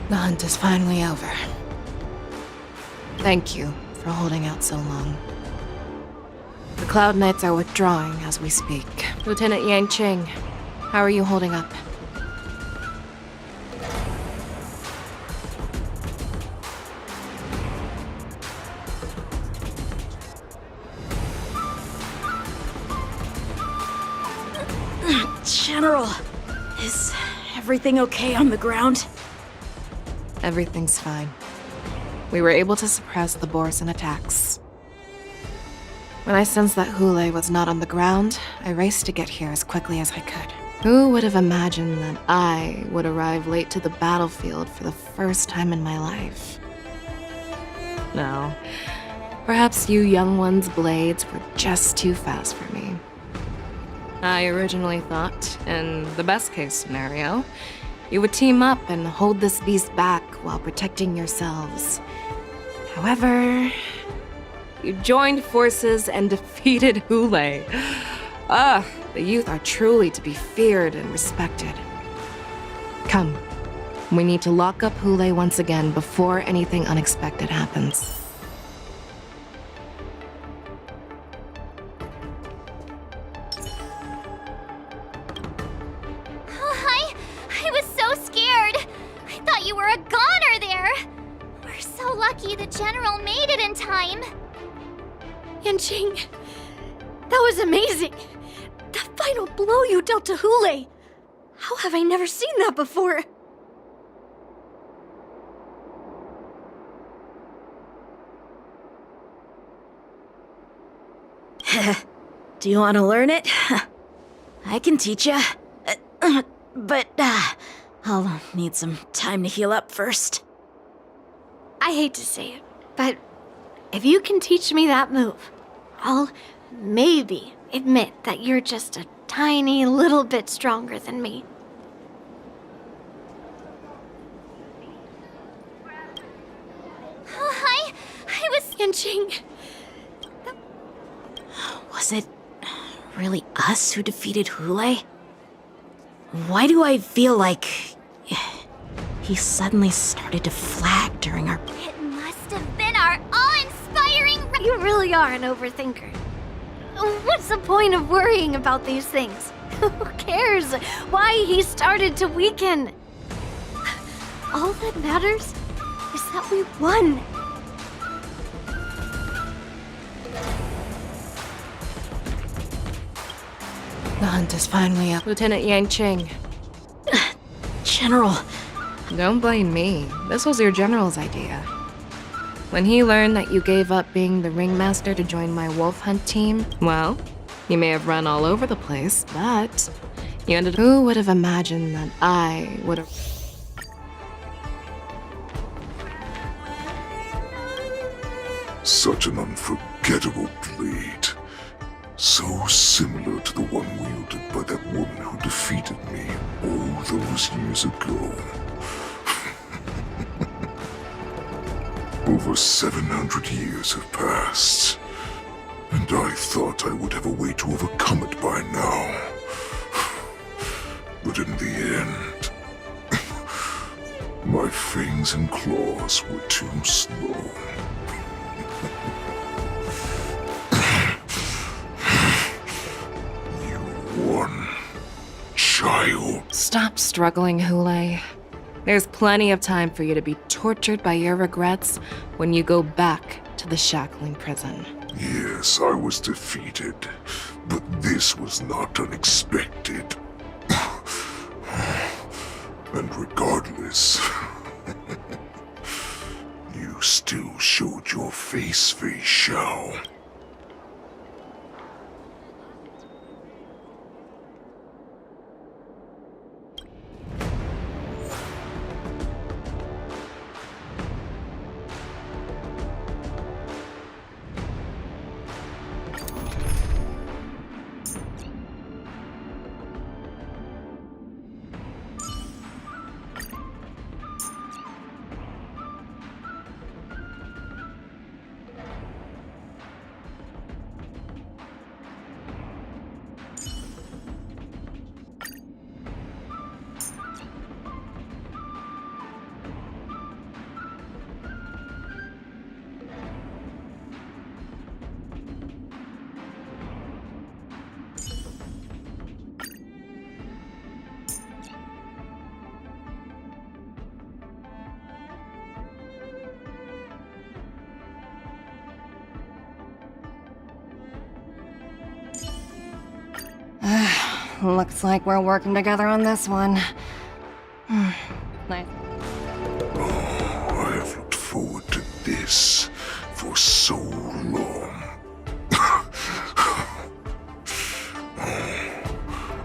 The hunt is finally over. Thank you for holding out so long. The Cloud Knights are withdrawing as we speak. Lieutenant Yang Qing, how are you holding up? General, is everything okay on the ground? Everything's fine. We were able to suppress the borisin attacks. When I sensed that Hoolay was not on the ground, I raced to get here as quickly as I could. Who would have imagined that I would arrive late to the battlefield for the first time in my life? No. Perhaps you young ones' blades were just too fast for me. I originally thought, in the best-case scenario, you would team up and hold this beast back while protecting yourselves. However, you joined forces and defeated Hoolay. The youth are truly to be feared and respected. Come, we need to lock up Hoolay once again before anything unexpected happens. I was so scared. I thought you were a goner there. We're so lucky the General made it in time. Yanqing, that was amazing. The final blow you dealt to Hoolay. How have I never seen that before? Do you want to learn it? I can teach you. But I'll need some time to heal up first. I hate to say it, but if you can teach me that move, I'll maybe admit that you're just a tiny little bit stronger than me. I was... Yanqing, was it really us who defeated Hoolay? Why do I feel like he suddenly started to flag during our... It must have been our awe-inspiring... You really are an overthinker. What's the point of worrying about these things? Who cares why he started to weaken? All that matters is that we won. The hunt is finally up. Lieutenant Yang Qing. General. Don't blame me. This was your general's idea. When he learned that you gave up being the ringmaster to join my wolf hunt team, well, you may have run all over the place, but you ended up... Who would have imagined that I would have... Such an unforgettable blade. So similar to the one wielded by that woman who defeated me all those years ago. Over 700 years have passed, and I thought I would have a way to overcome it by now. But in the end, my fangs and claws were too slow. You won, child. Stop struggling, Hoolay. There's plenty of time for you to be tortured by your regrets when you go back to the shackling prison. Yes, I was defeated, but this was not unexpected. And regardless, you still showed your face, Fiexiao. Looks like we're working together on this one. Nice. I have looked forward to this for so long.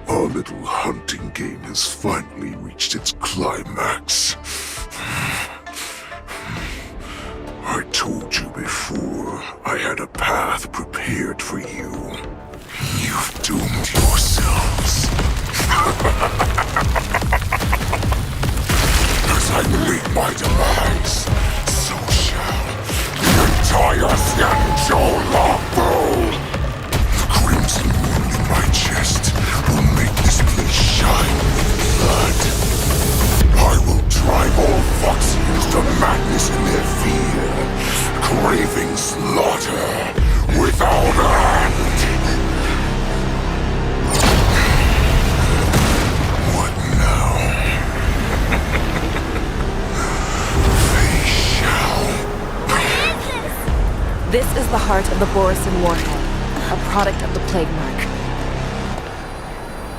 Our little hunting game has finally reached its climax. I told you before, I had a path prepared for you. You've doomed yourselves. As I meet my demise, so shall the entire Fiexiao longbow. The crimson wound in my chest will make this place shine with blood. I will drive all foxians to madness in their fear, craving slaughter without end. What now? Fiexiao. This is the heart of the borisin warhead, a product of the plague mark.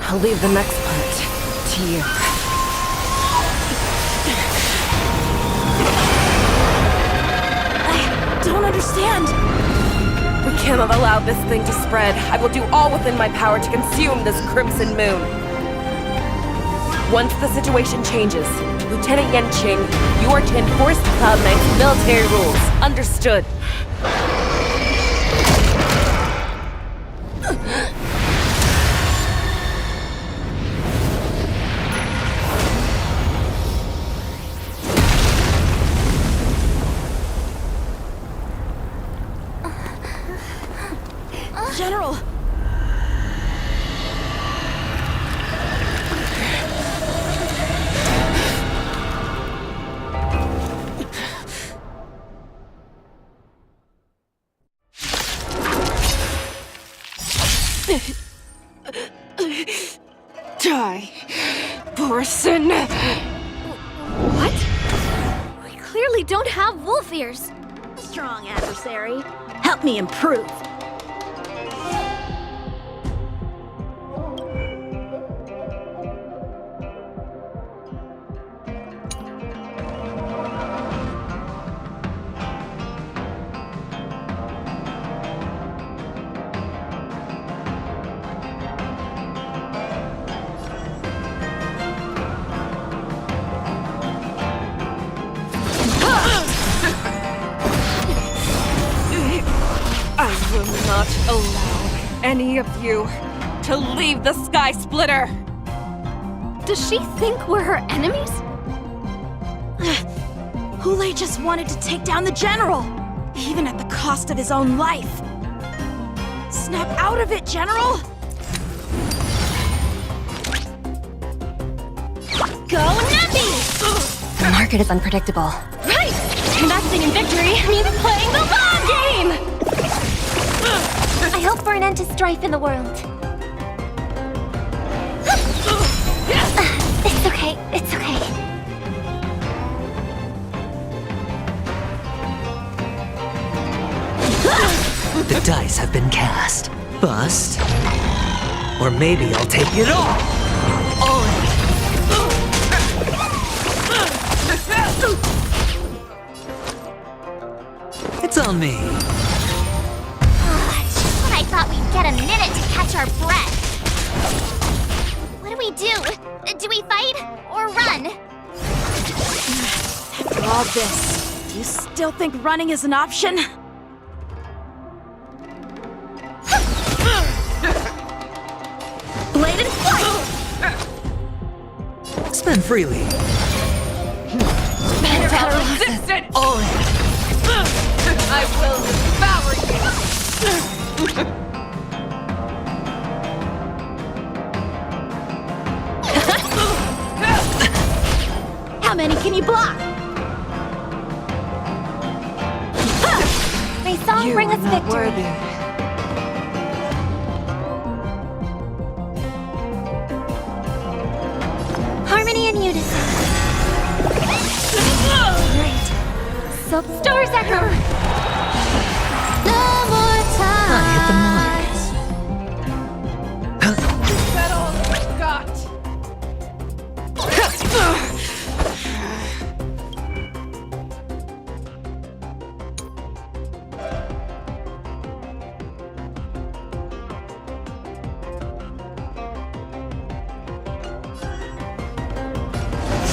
I'll leave the next part to you. I don't understand. We cannot allow this thing to spread. I will do all within my power to consume this crimson moon. Once the situation changes, Lieutenant Yanqing, you are to enforce the Cloud Knight's military rules. Understood. General! Die, borisin! What? We clearly don't have wolf ears. Strong adversary. Help me improve. I will not allow any of you to leave the Sky Splitter! Does she think we're her enemies? Hoolay just wanted to take down the General, even at the cost of his own life. Snap out of it, General! Go Nuppy! The market is unpredictable. Right! Investing in victory means playing the long game! I hope for an end to strife in the world. It's okay, it's okay. The dice have been cast. Bust. Or maybe I'll take it all. It's on me. Just when I thought we'd get a minute to catch our breath. What do we do? Do we fight or run? After all this, do you still think running is an option? Bladed flight! Spend freely. Better resist it! All in. I will devour you! How many can you block? May song You bring are us not victory. worthy. Harmony and unison. Great. Soap stars at her. No more time. I hit the mark.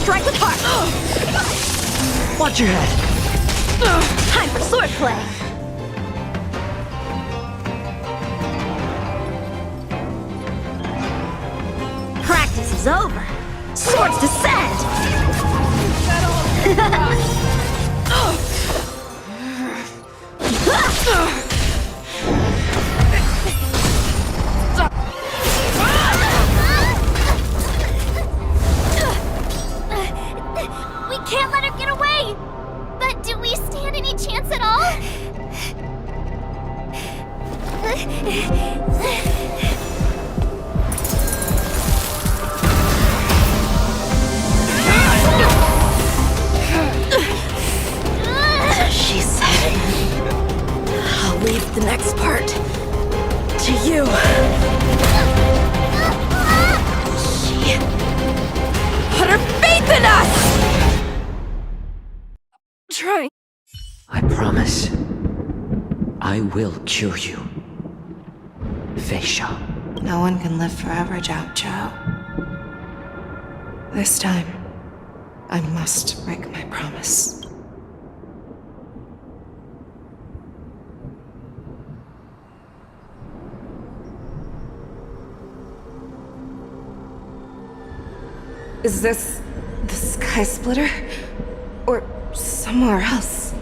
strike with heart! Watch your head. Time for swordplay! Practice is over. Swords descend! We can't let her get away! But do we stand any chance at all? She said, I'll leave the next part to you. She put her faith in us! Try. I promise. I will cure you. Fiexiao. No one can live forever, Zhao Zhao. This time, I must break my promise. Is this the Sky Splitter? Or somewhere else?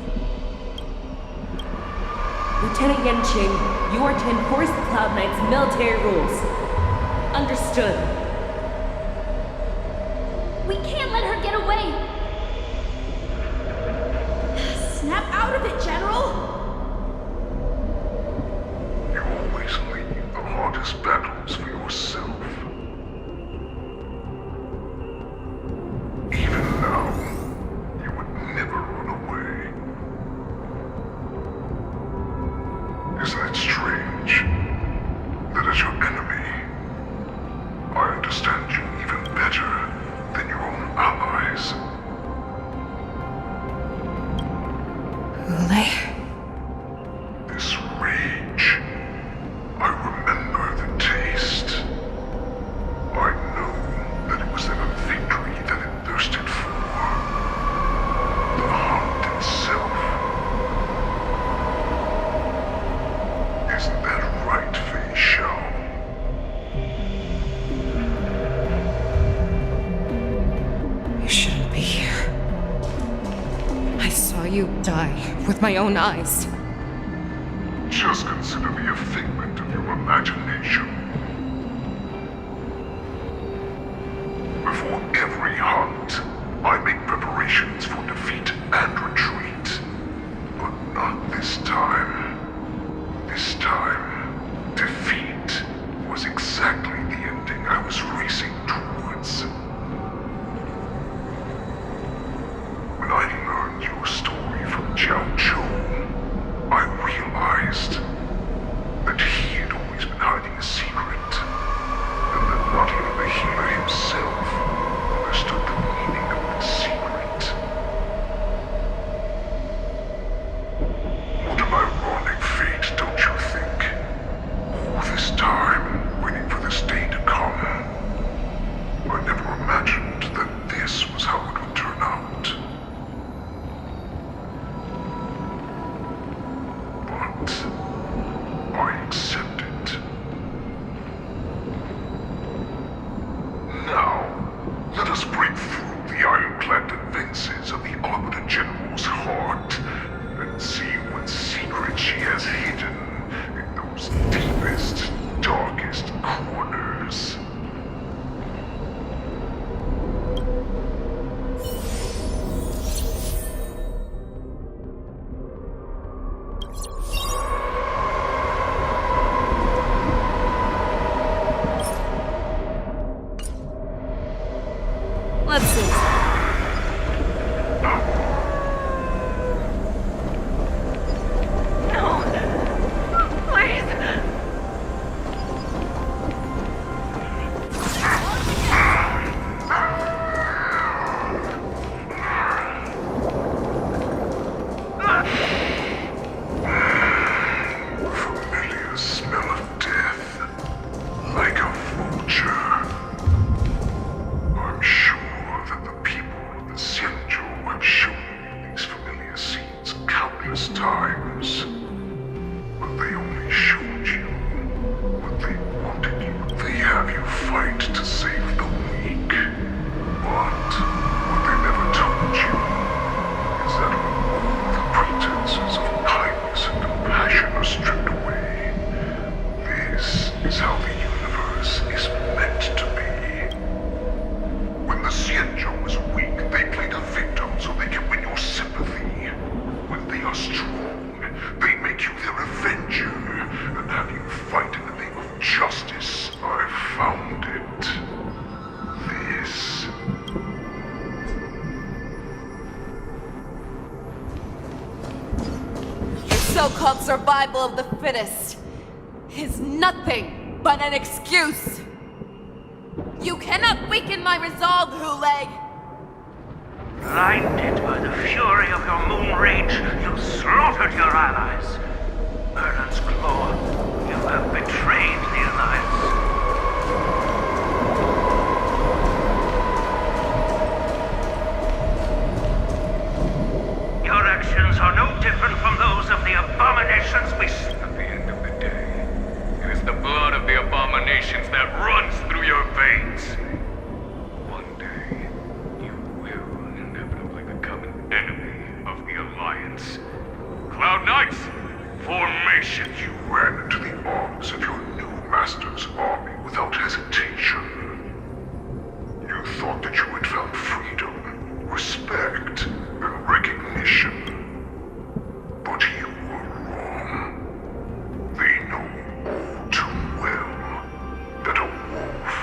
Lieutenant Yanqing, you are to enforce the Cloud Knight's military rules. Understood. We can't let her get away! Snap out of it, General! You always leave the hardest battles for yourself. Even now, you would never run away. Isn't it strange that as your enemy, I understand you even better than your own allies? Hoolay? This rage, I remember the taste. I know that it was ever victory that it thirsted for. The hunt itself. Isn't that right, Fiexiao? You shouldn't be here. I saw you die with my own eyes. Just consider me a figment of your imagination. Before every hunt, I make preparations for defeat and retreat. But not this time. This time, defeat was exactly the ending I was racing towards. When I learned your story from Zhao Zhou, I realized that he had always been hiding a secret, and that not even the healer himself understood the meaning of the secret. What an ironic fate, don't you think? All this time, waiting for this day to come. I never imagined that this was how it would turn out. But I accept it. Now, let us break through the ironclad defenses of the Arbiter General's heart and see what secret she has hidden in those deepest, darkest corners. Let's see. Familiar smell of death, like a vulture. I'm sure that the fight to save the weak. But what they never told you is that when all the pretenses of kindness and compassion are stripped away, this is how the universe is meant to be. When the Fiexiao is weak, they play the victim so they can win your sympathy. When they are strong, they make you their avenger and have you fight in the name of justice. I found it. This. Your so-called survival of the fittest is nothing but an excuse. You cannot weaken my resolve, Hoolay. Blinded by the fury of your moon rage, you slaughtered your allies. Merlin's Claw, you have betrayed the Alliance. Your actions are no different from those of the abominations we see. At the end of the day, it is the blood of the abominations that runs through your veins. One day, you will inevitably become an enemy of the Alliance. Cloud Knights, formation! You ran into the arms of your new master's army without hesitation. You thought that you had found freedom, respect, and recognition. But you were wrong. They know all too well that a wolf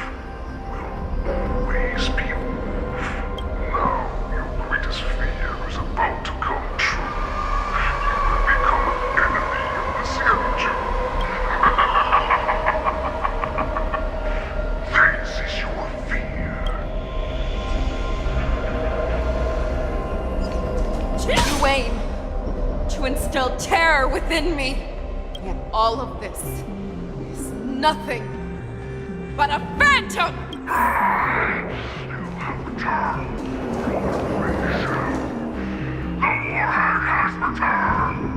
will always be a wolf. Now your greatest fear is about to come true. You will become an enemy of the Fiexiao. This is your fear. You aim to instill terror within me. Yet all of this is nothing but a phantom! You have returned, Lord Ravagers. The warhead has returned.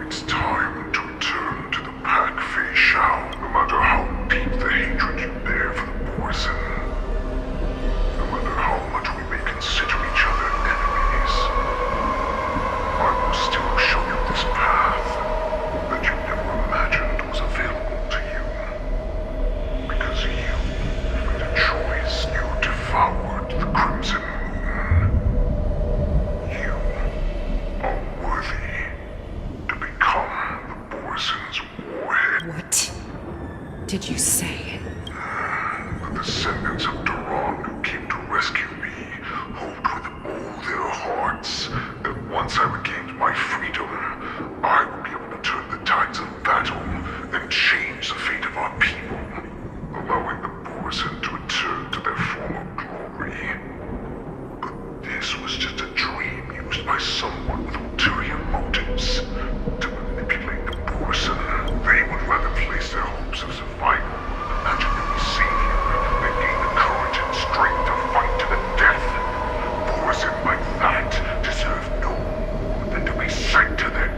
It's time to return to the pack, Fiexiao, no matter how deep the hatred you bear for the borison. No matter how much we may consider each other enemies, I will still show you this path that you never imagined was available to you. Because you made a choice. You devoured the Crimson Moon. You are worthy to become the Borisins' warhead. What did you say? The descendants of Duran who came to rescue me hoped with all their hearts that once I regained my freedom, I would be able to turn the tides of battle and change the fate of our people, allowing the Borisin to return to their former glory. But this was just a dream used by someone with ulterior motives to manipulate the Borisin. They would rather place their hopes of survival on an imaginary savior than gain the courage and strength to fight to the death. Borisin like that deserve no more than to be sent to their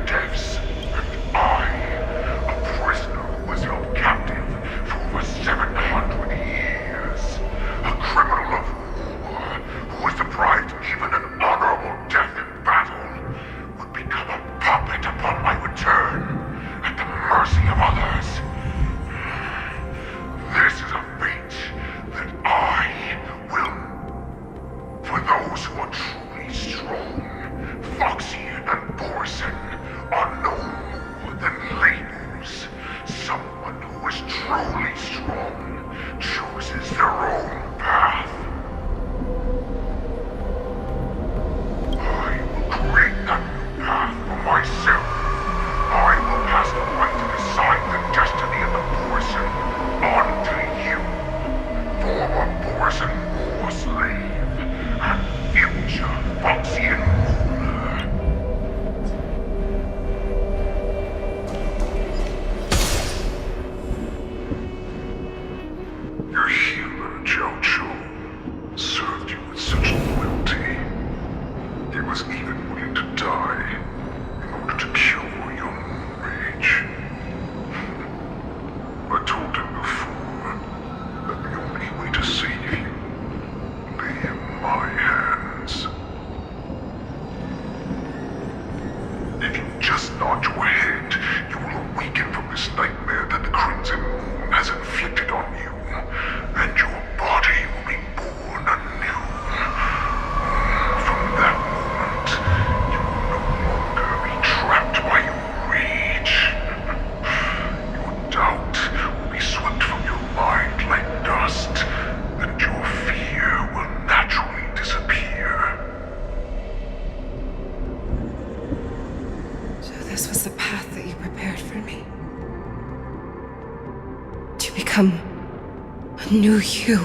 knew you.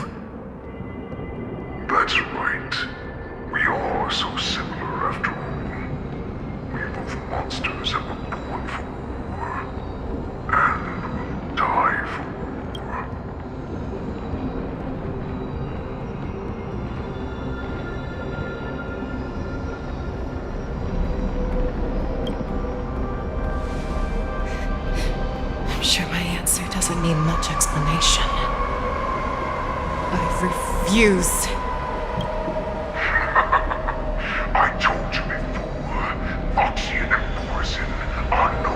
That's right. We are so similar after all. We're both monsters that were born for war. And will die for war. I'm sure my answer doesn't need much explanation. I refuse. I told you before, Foxian and Borisin are no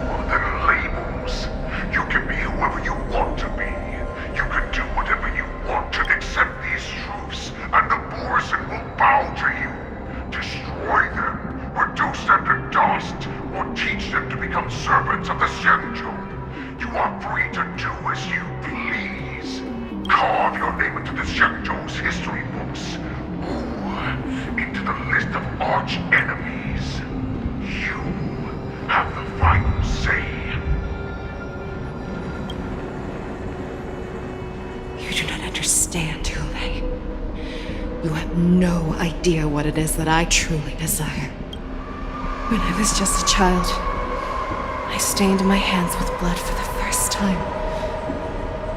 more than labels. You can be whoever you want to be. You can do whatever you want to accept these truths, and the Borisin will bow to you. Destroy them, reduce them to dust, or teach them to become servants of the Xianzhou. You are free to do as you please. Carve your name into the Xianzhou's history books, or into the list of arch enemies. You have the final say. You do not understand, Hoolay. You have no idea what it is that I truly desire. When I was just a child, I stained my hands with blood for the first time,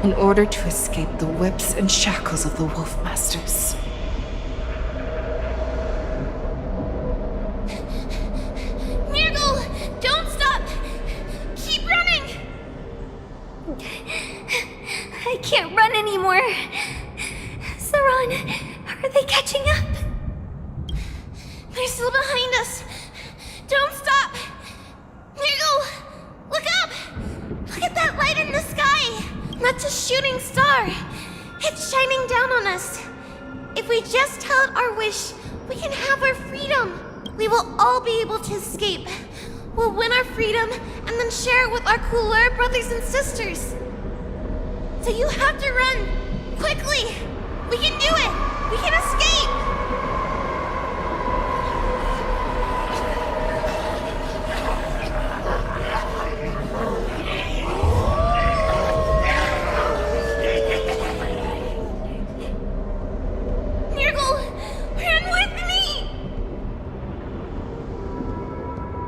in order to escape the whips and shackles of the Wolf Masters. Nirgal, don't stop! Keep running! I can't run anymore. Saran, are they catching up? They're still behind us. Don't stop! Nirgal, look up! Look at that light in the sky! That's a shooting star. It's shining down on us. If we just tell it our wish, we can have our freedom. We will all be able to escape. We'll win our freedom and then share it with our cooler brothers and sisters. So you have to run. Quickly! We can do it! We can escape!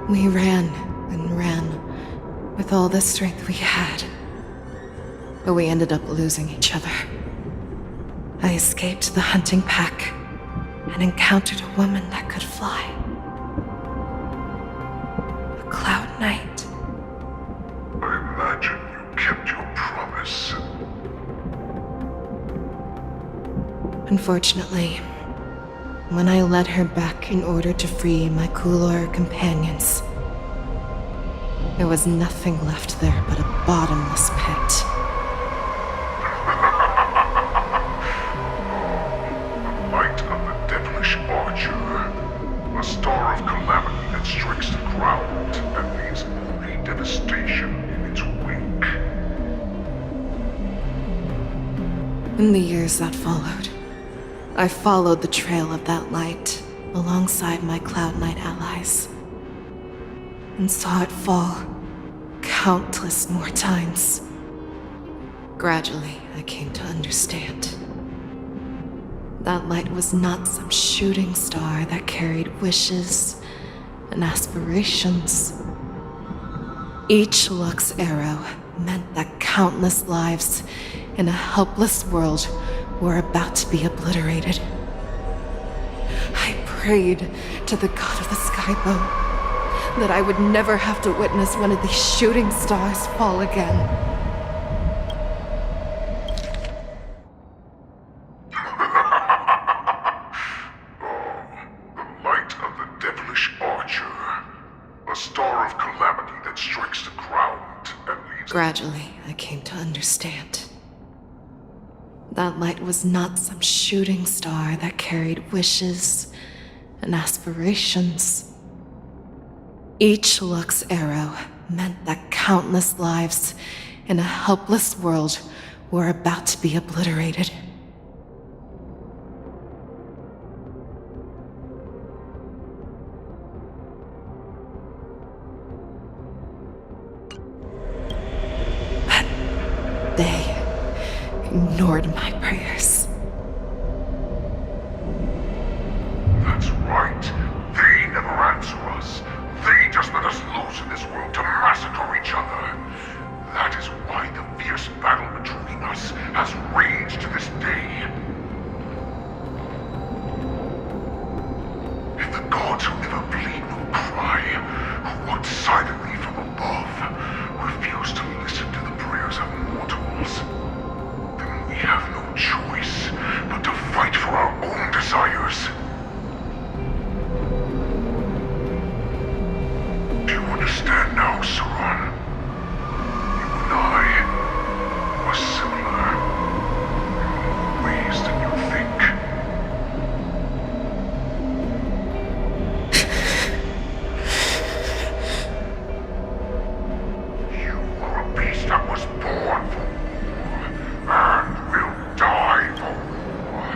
We ran and ran with all the strength we had, but we ended up losing each other. I escaped the hunting pack and encountered a woman that could fly. A Cloud Knight. I imagine you kept your promise. Unfortunately, when I led her back in order to free my Coulor companions, there was nothing left there but a bottomless pit. The light of the devilish archer. A star of calamity that strikes the ground and leaves only devastation in its wake. In the years that followed, I followed the trail of that light alongside my Cloud Knight allies, and saw it fall countless more times. Gradually, I came to understand. That light was not some shooting star that carried wishes and aspirations. Each Lux arrow meant that countless lives in a helpless world were about to be obliterated. I prayed to the god of the skybow that I would never have to witness one of these shooting stars fall again. The light of the devilish archer. A star of calamity that strikes the ground and leaves... Gradually, I came to understand. That light was not some shooting star that carried wishes and aspirations. Each Lux arrow meant that countless lives in a helpless world were about to be obliterated. But they ignored my prayers. That's right. They never answer us. They just let us loose in this world to massacre each other. That is why the fierce battle between us has raged to this day. If the gods who never bleed nor cry, who walk silently from above, refuse to listen to the prayers of mortals, then we have no choice but to fight for our own desires. Do you understand now, Saran? You and I are similar in more ways than you think. You are a beast that was born for war, and will die for war.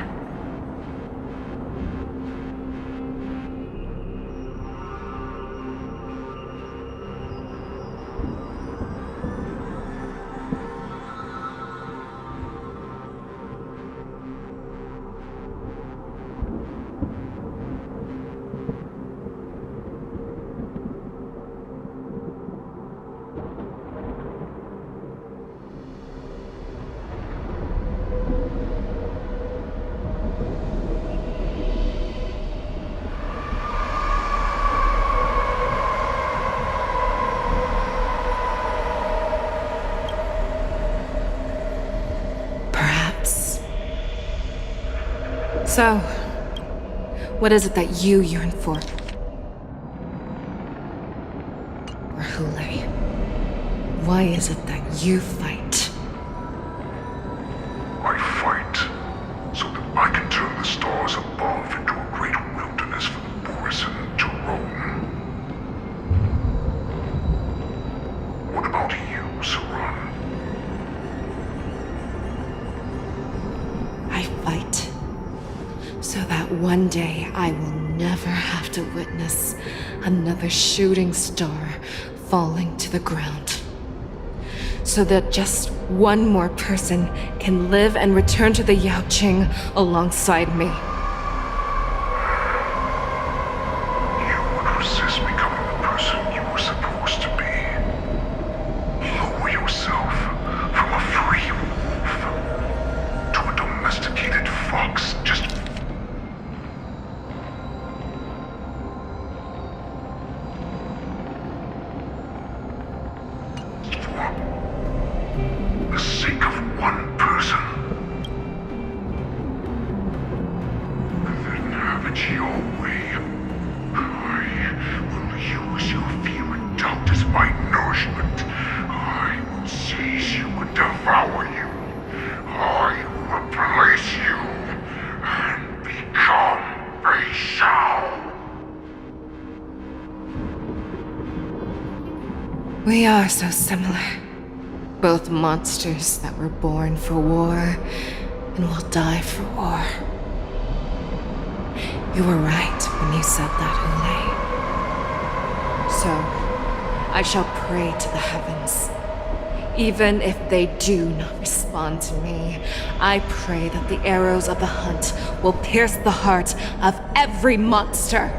Perhaps. So, what is it that you yearn for? Or Hoolay? Why is it that you fight? I fight so that I can turn the stars above into a great wilderness for the borisin to roam. What about you, Saran? I fight so that one day I will never have to witness another shooting star falling to the ground. So that just one more person can live and return to the Yaoqing alongside me. You would resist becoming the person you were supposed to be. Lower yourself from a free wolf to a domesticated fox. Just for the sake of one person. Then have it your way. I will use your fear and doubt as my nourishment. I will seize you and devour you. I will replace you and become Fiexiao. We are so similar. Both monsters that were born for war and will die for war. You were right when you said that, Hoolay. So, I shall pray to the heavens. Even if they do not respond to me, I pray that the arrows of the hunt will pierce the heart of every monster.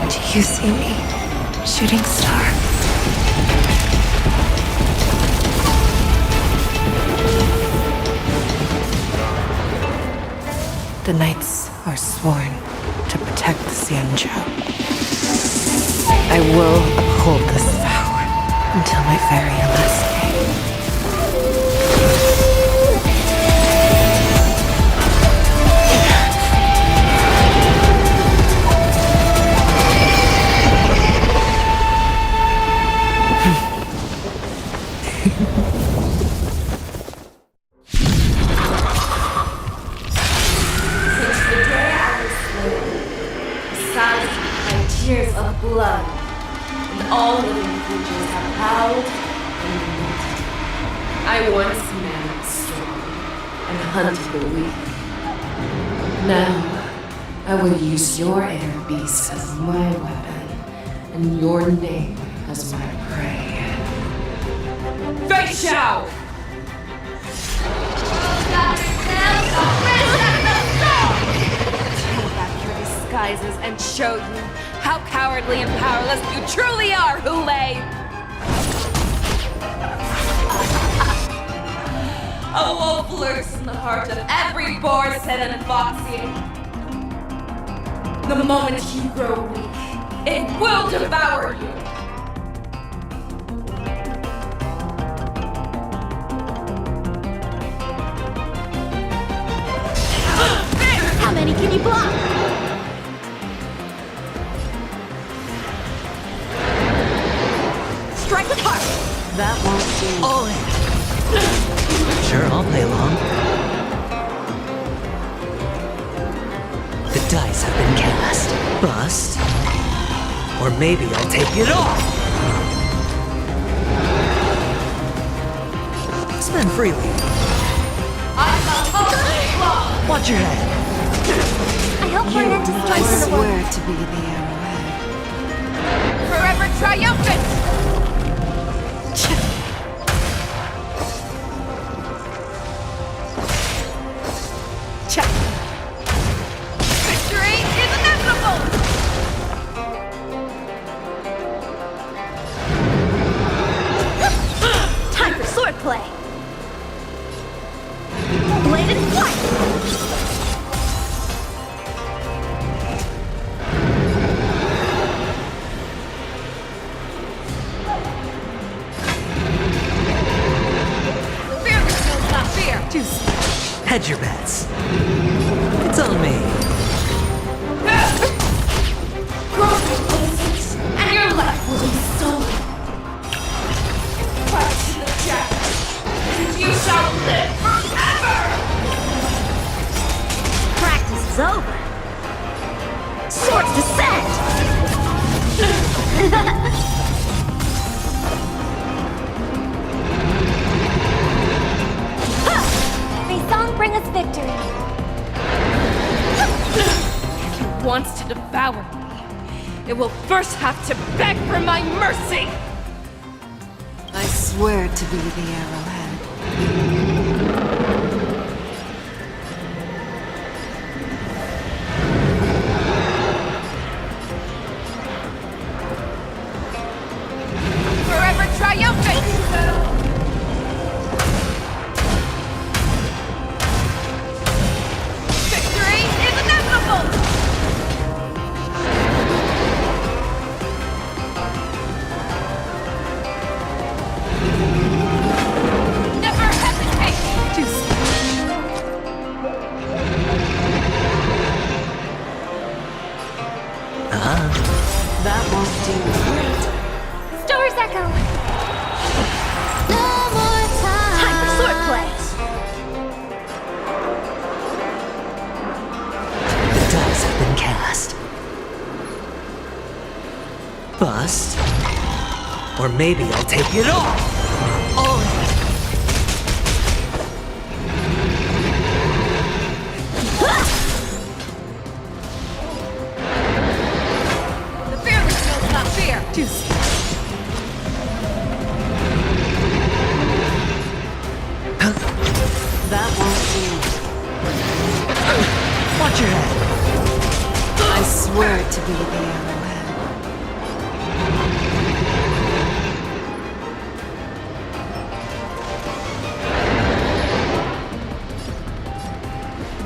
Do you see me, shooting star? The knights are sworn to protect the Xianzhou. I will uphold this vow until my very last day. Tears of blood, and all living creatures have howled and lamented. I once managed strong and hunted the weak. Now, I will use your air beast as my weapon, and your name as my prey. Fiexiao! Take back your disguises and show you how cowardly and powerless you truly are, Hoolay! A wolf lurks in the heart of every borisin and foxian. The moment you grow weak, it will devour you. How many can you block? Strike with heart. That won't do. All in. Sure, I'll play along. The dice have been cast. Bust. Or maybe I'll take it all. Spend freely. Watch your head. I hope we're not I destroyed to the world. swear to be the arrowhead. Forever triumphant! Victory is inevitable! Time for swordplay. Blade and flight. Fear kills not fear! Hedge your bets. It's on me. And your life will be stolen. Fight to the death, and you shall live forever! Practice is over. Swords descend. May song bring us victory. If it wants to devour me, it will first have to beg for my mercy! I swear to be the arrowhead. Forever triumphant! Victory is inevitable! Never hesitate! That won't do. Stars echo. No more time. Time for swordplay. The dice have been cast. Bust. Or maybe I'll take it all. All in. The fear which knows not fear! That won't do. Watch your head. I swear to be the arrowhead.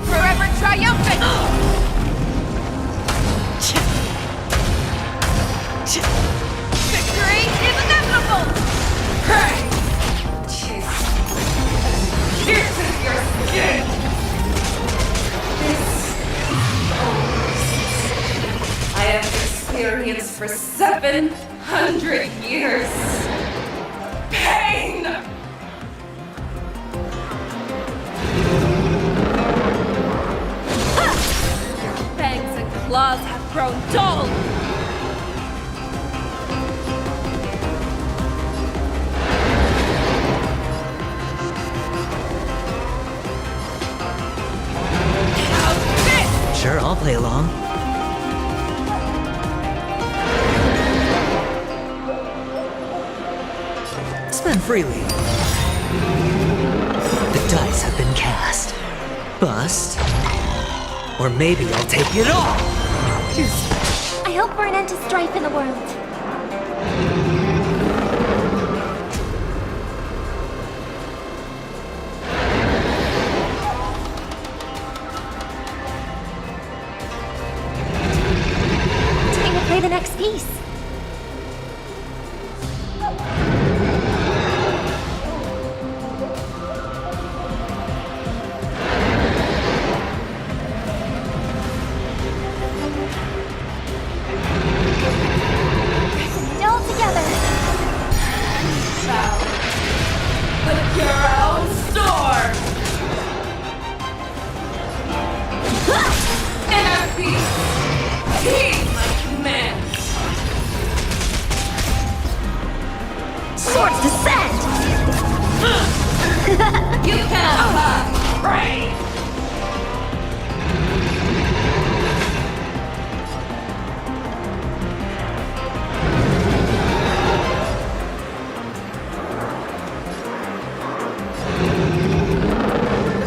Forever triumphant! Victory is inevitable! Hey! Chase pierces your skin! This I have experienced for 700 years. Pain! Your fangs and claws have grown dull! Sure, I'll play along. Spend freely. The dice have been cast. Bust. Or maybe I'll take it all! I hope for an end to strife in the world. Time to play the next piece. Still together. With your own sword! Inner peace! Heed my command! Swords descend! You cannot hide! Brave!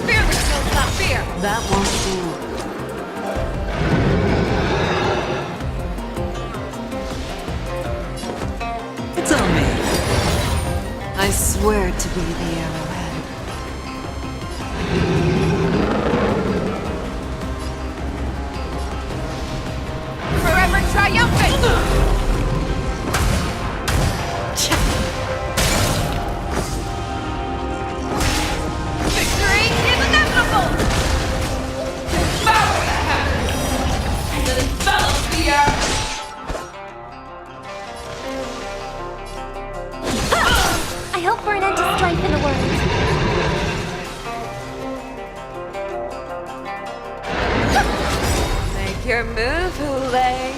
Fear that kills not fear! That won't do. It's on me. I swear to be the arrowhead. Forever triumphant! Victory is inevitable! Devour the heavens! And then envelop the earth! I hope for an end to strife in the world. Make your move, Hoolay.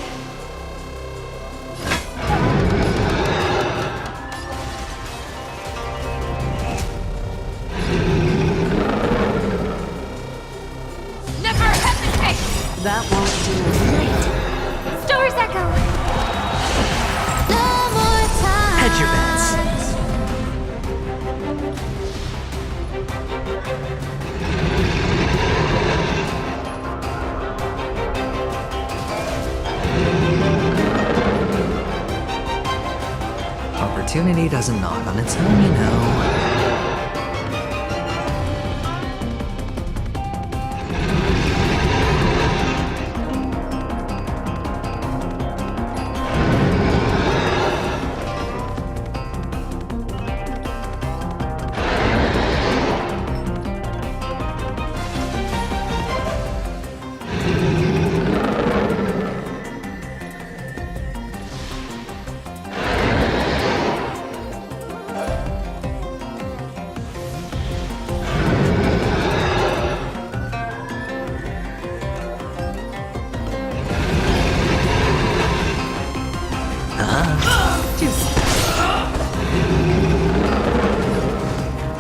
Never hesitate! That won't do. Stars echo. No more time. Hedge your bets. Opportunity doesn't knock on its own, you know.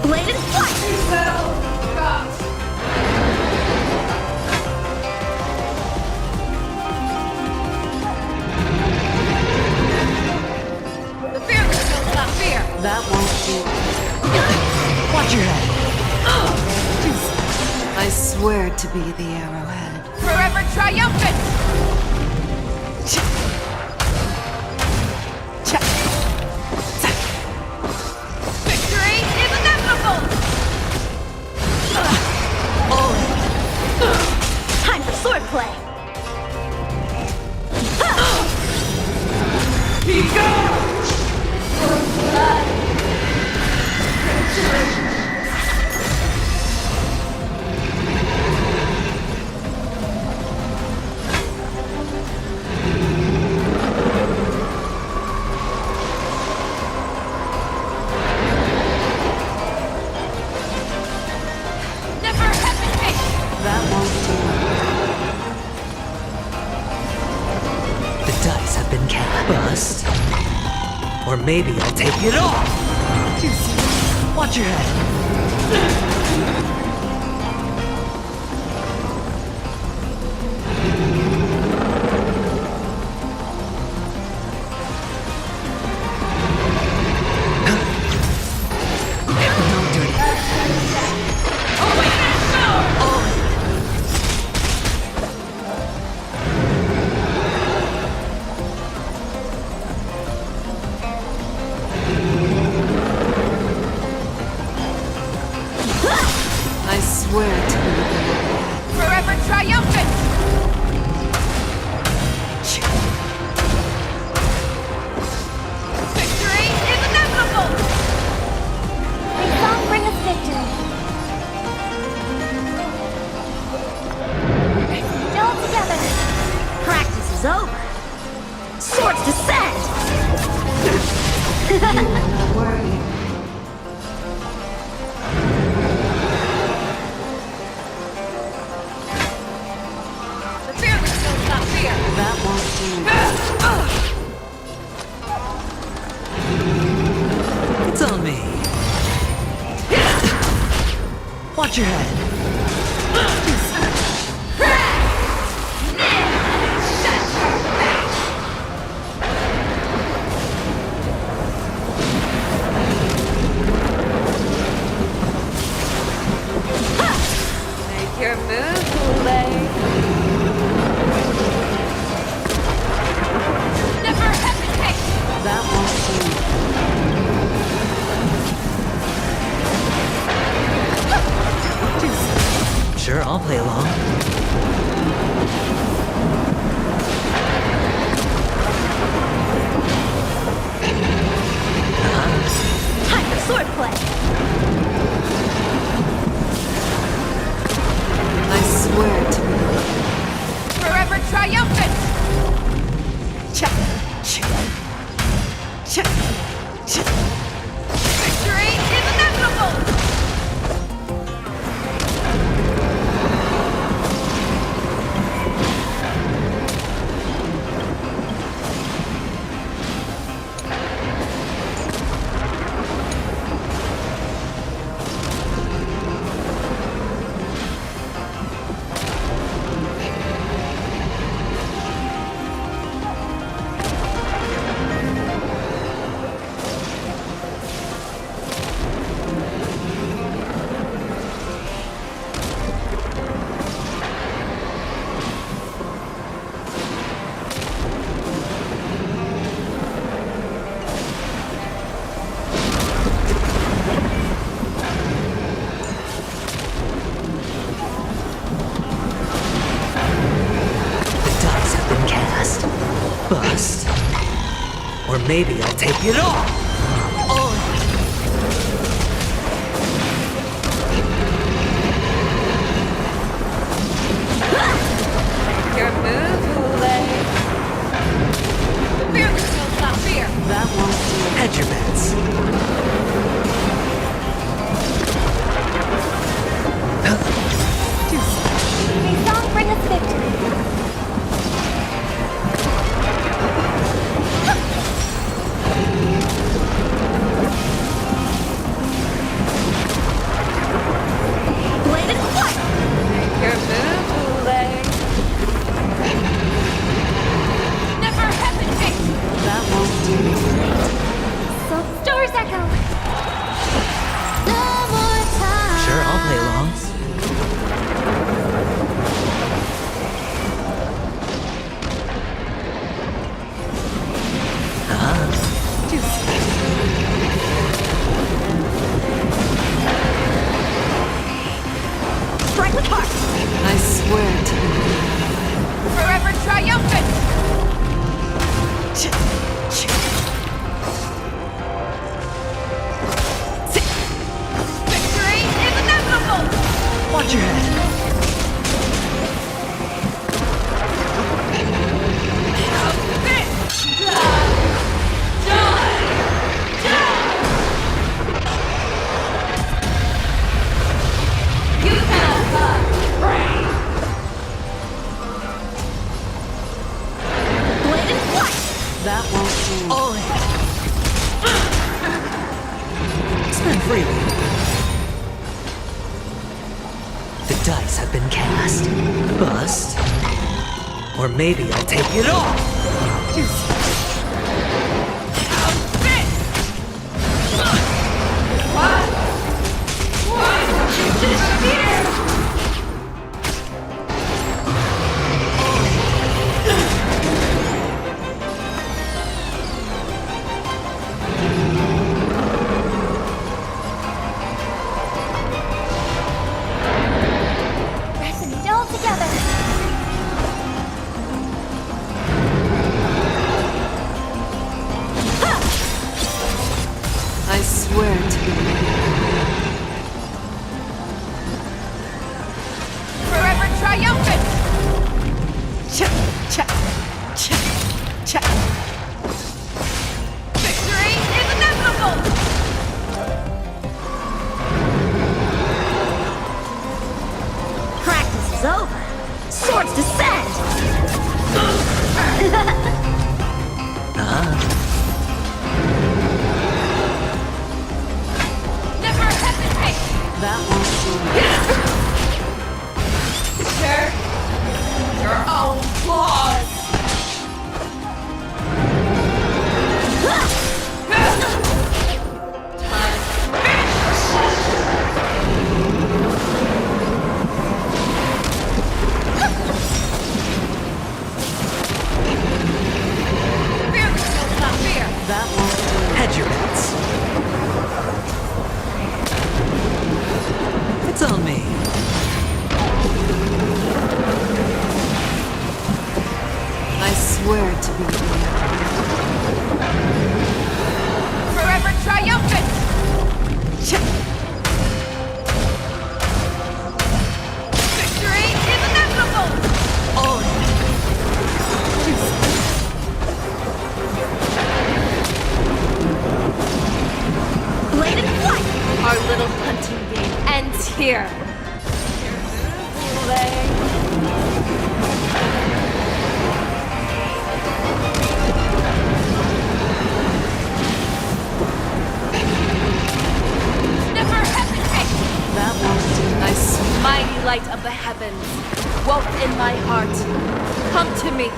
Blade and flight! The fear that kills not fear! That won't do. Watch your head. I swear to be the arrowhead. Forever triumphant! Victory is inevitable! Time for swordplay! Never hesitate! That won't do. The dice have been cast. Bust. Or maybe I'll take it all! Watch your head. I swear to you. Forever triumphant! Victory is inevitable! May song bring us victory. Still together. Practice is over. Swords descend! The fearless will not fear! That won't do. It's on me. Watch your head. Make your move, Hoolay! Never hesitate! That won't do. Sure, I'll play along. Time for swordplay! I swear to you. Forever triumphant! Victory is inevitable! Bust. Or maybe I'll take it all! Your move, Hoolay! The fearless will not fear! That won't do. Hedge your bets. May song bring us victory. Blade and flight! Make your move, Hoolay! Never hesitate! That won't do. So stars echo. No more time. Sure, I'll play along. Strike with heart! I swear to you. Forever triumphant! Victory is inevitable! Watch your head. Blade and flight! That won't do. All in. Spend freely. The dice have been cast. Bust. Or maybe I'll take it all! swear to be Forever triumphant! Cha, cha, cha, cha. Victory is inevitable! Practice is over. Swords descend! Never hesitate! That won't Share your own flaws! Fear kills not fear! Hedge your bets. It's on me. I swear to be Forever triumphant! Victory is inevitable! Blade and flight! Our little hunting game ends here. Hoolay. Never hesitate! That won't do. Mighty light of the heavens, woke in my heart, come to me.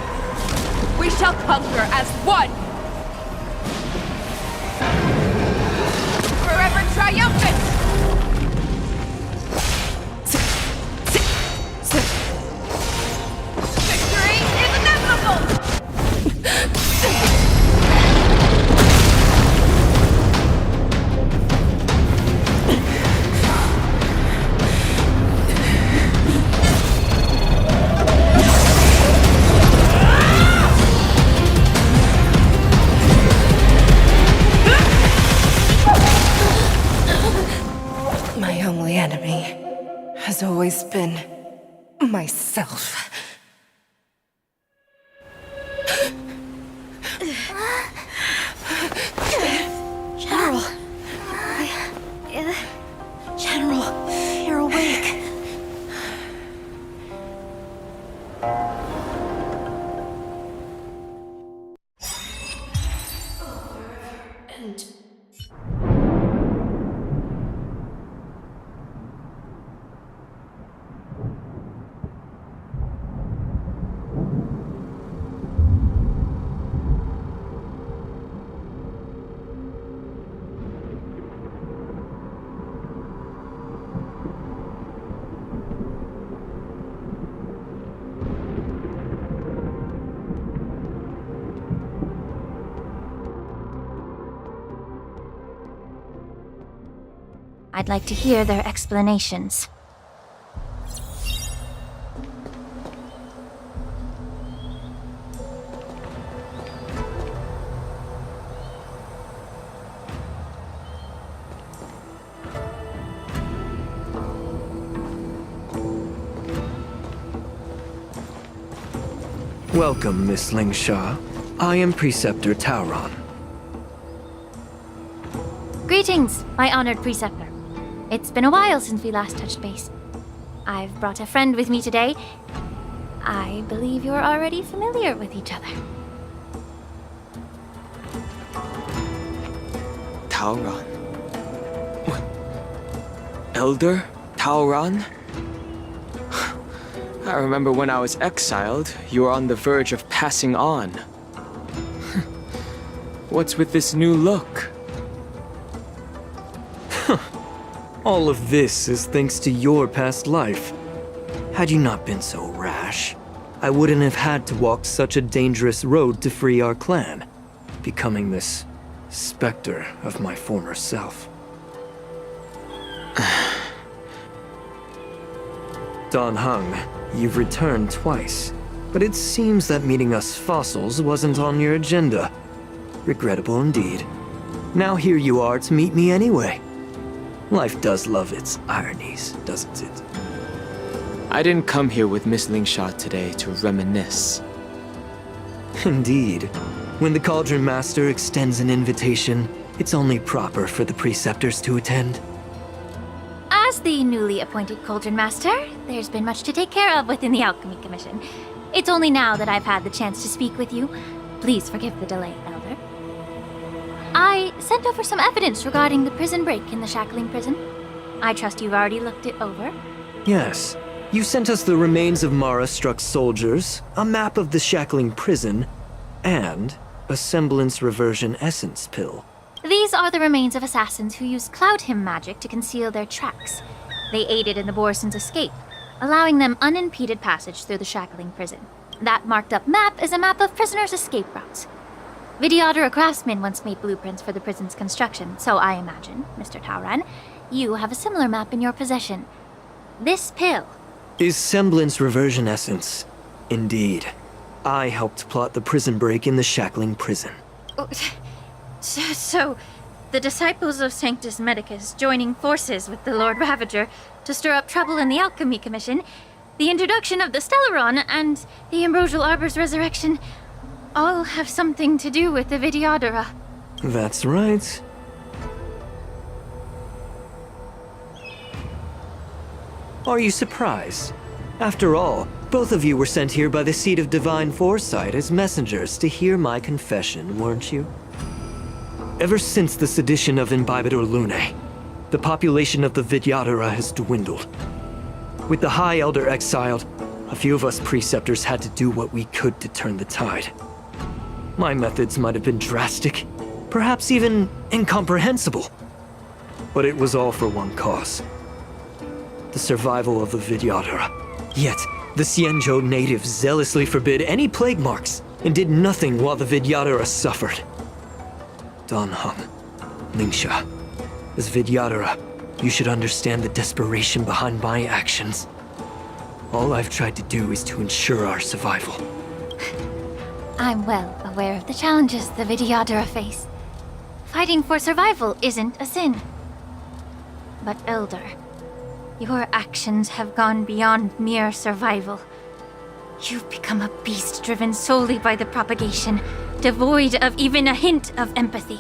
We shall conquer as one. Forever triumphant! Victory is inevitable! my only enemy has always been myself. General! General, you're awake. I'd like to hear their explanations. Welcome, Miss Lingsha. I am Preceptor Tauron. Greetings, my honored preceptor. It's been a while since we last touched base. I've brought a friend with me today. I believe you're already familiar with each other. Tauron? What? Elder Tauron? I remember when I was exiled, you were on the verge of passing on. What's with this new look? All of this is thanks to your past life. Had you not been so rash, I wouldn't have had to walk such a dangerous road to free our clan, becoming this specter of my former self. Dan Heng, you've returned twice, but it seems that meeting us fossils wasn't on your agenda. Regrettable indeed. Now here you are to meet me anyway. Life does love its ironies, doesn't it? I didn't come here with Miss Lingsha today to reminisce. Indeed. When the Cauldron Master extends an invitation, it's only proper for the preceptors to attend. As the newly appointed Cauldron Master, there's been much to take care of within the Alchemy Commission. It's only now that I've had the chance to speak with you. Please forgive the delay, Elder. I sent over some evidence regarding the prison break in the Shackling prison. I trust you've already looked it over. Yes. You sent us the remains of Mara-struck soldiers, a map of the Shackling prison, and a semblance reversion essence pill. These are the remains of assassins who used Cloud Hymn magic to conceal their tracks. They aided in the borisins' escape, allowing them unimpeded passage through the Shackling prison. That marked-up map is a map of prisoners' escape routes. Vidyadhara craftsmen once made blueprints for the prison's construction, so I imagine, Mr. Tauran, you have a similar map in your possession. This pill Is semblance reversion essence. Indeed. I helped plot the prison break in the Shackling prison. So, the disciples of Sanctus Medicus joining forces with the Lord Ravager to stir up trouble in the Alchemy Commission, the introduction of the Stellaron, and the Ambrosial Arbor's resurrection all have something to do with the Vidyadhara. That's right. Are you surprised? After all, both of you were sent here by the Seat of Divine Foresight as messengers to hear my confession, weren't you? Ever since the sedition of Imbibitor Lunae, the population of the Vidyadhara has dwindled. With the High Elder exiled, a few of us preceptors had to do what we could to turn the tide. My methods might have been drastic, perhaps even incomprehensible. But it was all for one cause. The survival of the Vidyadhara. Yet, the Xianzhou natives zealously forbid any plague marks and did nothing while the Vidyadhara suffered. Dan Heng, Lingsha, as Vidyadhara, you should understand the desperation behind my actions. All I've tried to do is to ensure our survival. I'm well aware of the challenges the Vidyadhara face. Fighting for survival isn't a sin. But Elder, your actions have gone beyond mere survival. You've become a beast driven solely by the propagation, devoid of even a hint of empathy.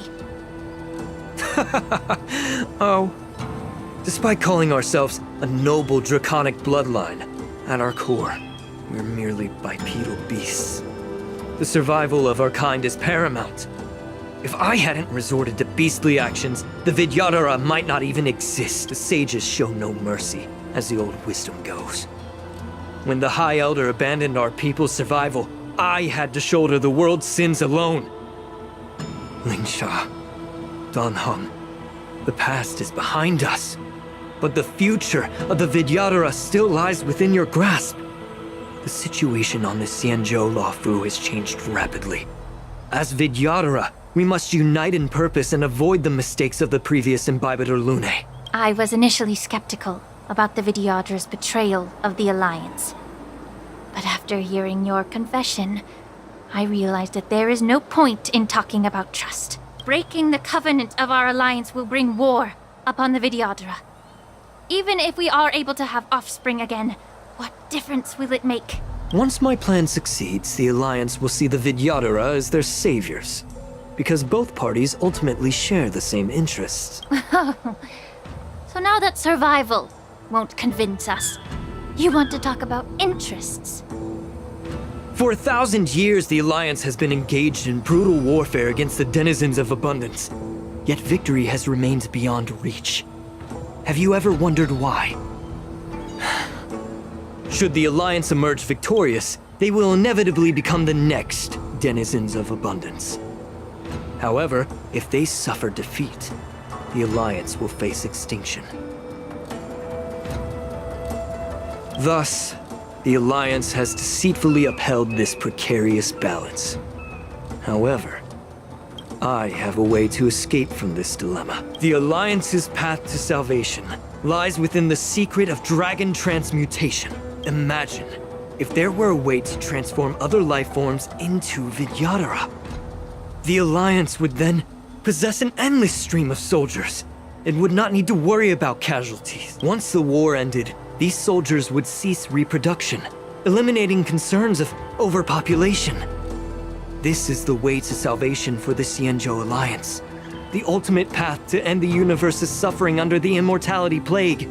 Oh. Despite calling ourselves a noble draconic bloodline, at our core, we're merely bipedal beasts. The survival of our kind is paramount. If I hadn't resorted to beastly actions, the Vidyadhara might not even exist. The sages show no mercy, as the old wisdom goes. When the High Elder abandoned our people's survival, I had to shoulder the world's sins alone. Lingsha, Dan Heng, the past is behind us, but the future of the Vidyadhara still lies within your grasp. The situation on the Xianzhou Luofu has changed rapidly. As Vidyadhara, we must unite in purpose and avoid the mistakes of the previous Imbibitor Lunae. I was initially skeptical about the Vidyadhara's betrayal of the Alliance. But after hearing your confession, I realized that there is no point in talking about trust. Breaking the covenant of our alliance will bring war upon the Vidyadhara. Even if we are able to have offspring again, what difference will it make? Once my plan succeeds, the Alliance will see the Vidyadhara as their saviors. Because both parties ultimately share the same interests. So now that survival won't convince us, you want to talk about interests? For 1,000 years, the Alliance has been engaged in brutal warfare against the denizens of abundance. Yet victory has remained beyond reach. Have you ever wondered why? Should the Alliance emerge victorious, they will inevitably become the next denizens of abundance. However, if they suffer defeat, the Alliance will face extinction. Thus, the Alliance has deceitfully upheld this precarious balance. However, I have a way to escape from this dilemma. The Alliance's path to salvation lies within the secret of dragon transmutation. Imagine if there were a way to transform other life forms into Vidyadhara. The Alliance would then possess an endless stream of soldiers and would not need to worry about casualties. Once the war ended, these soldiers would cease reproduction, eliminating concerns of overpopulation. This is the way to salvation for the Xianzhou Alliance. The ultimate path to end the universe's suffering under the immortality plague.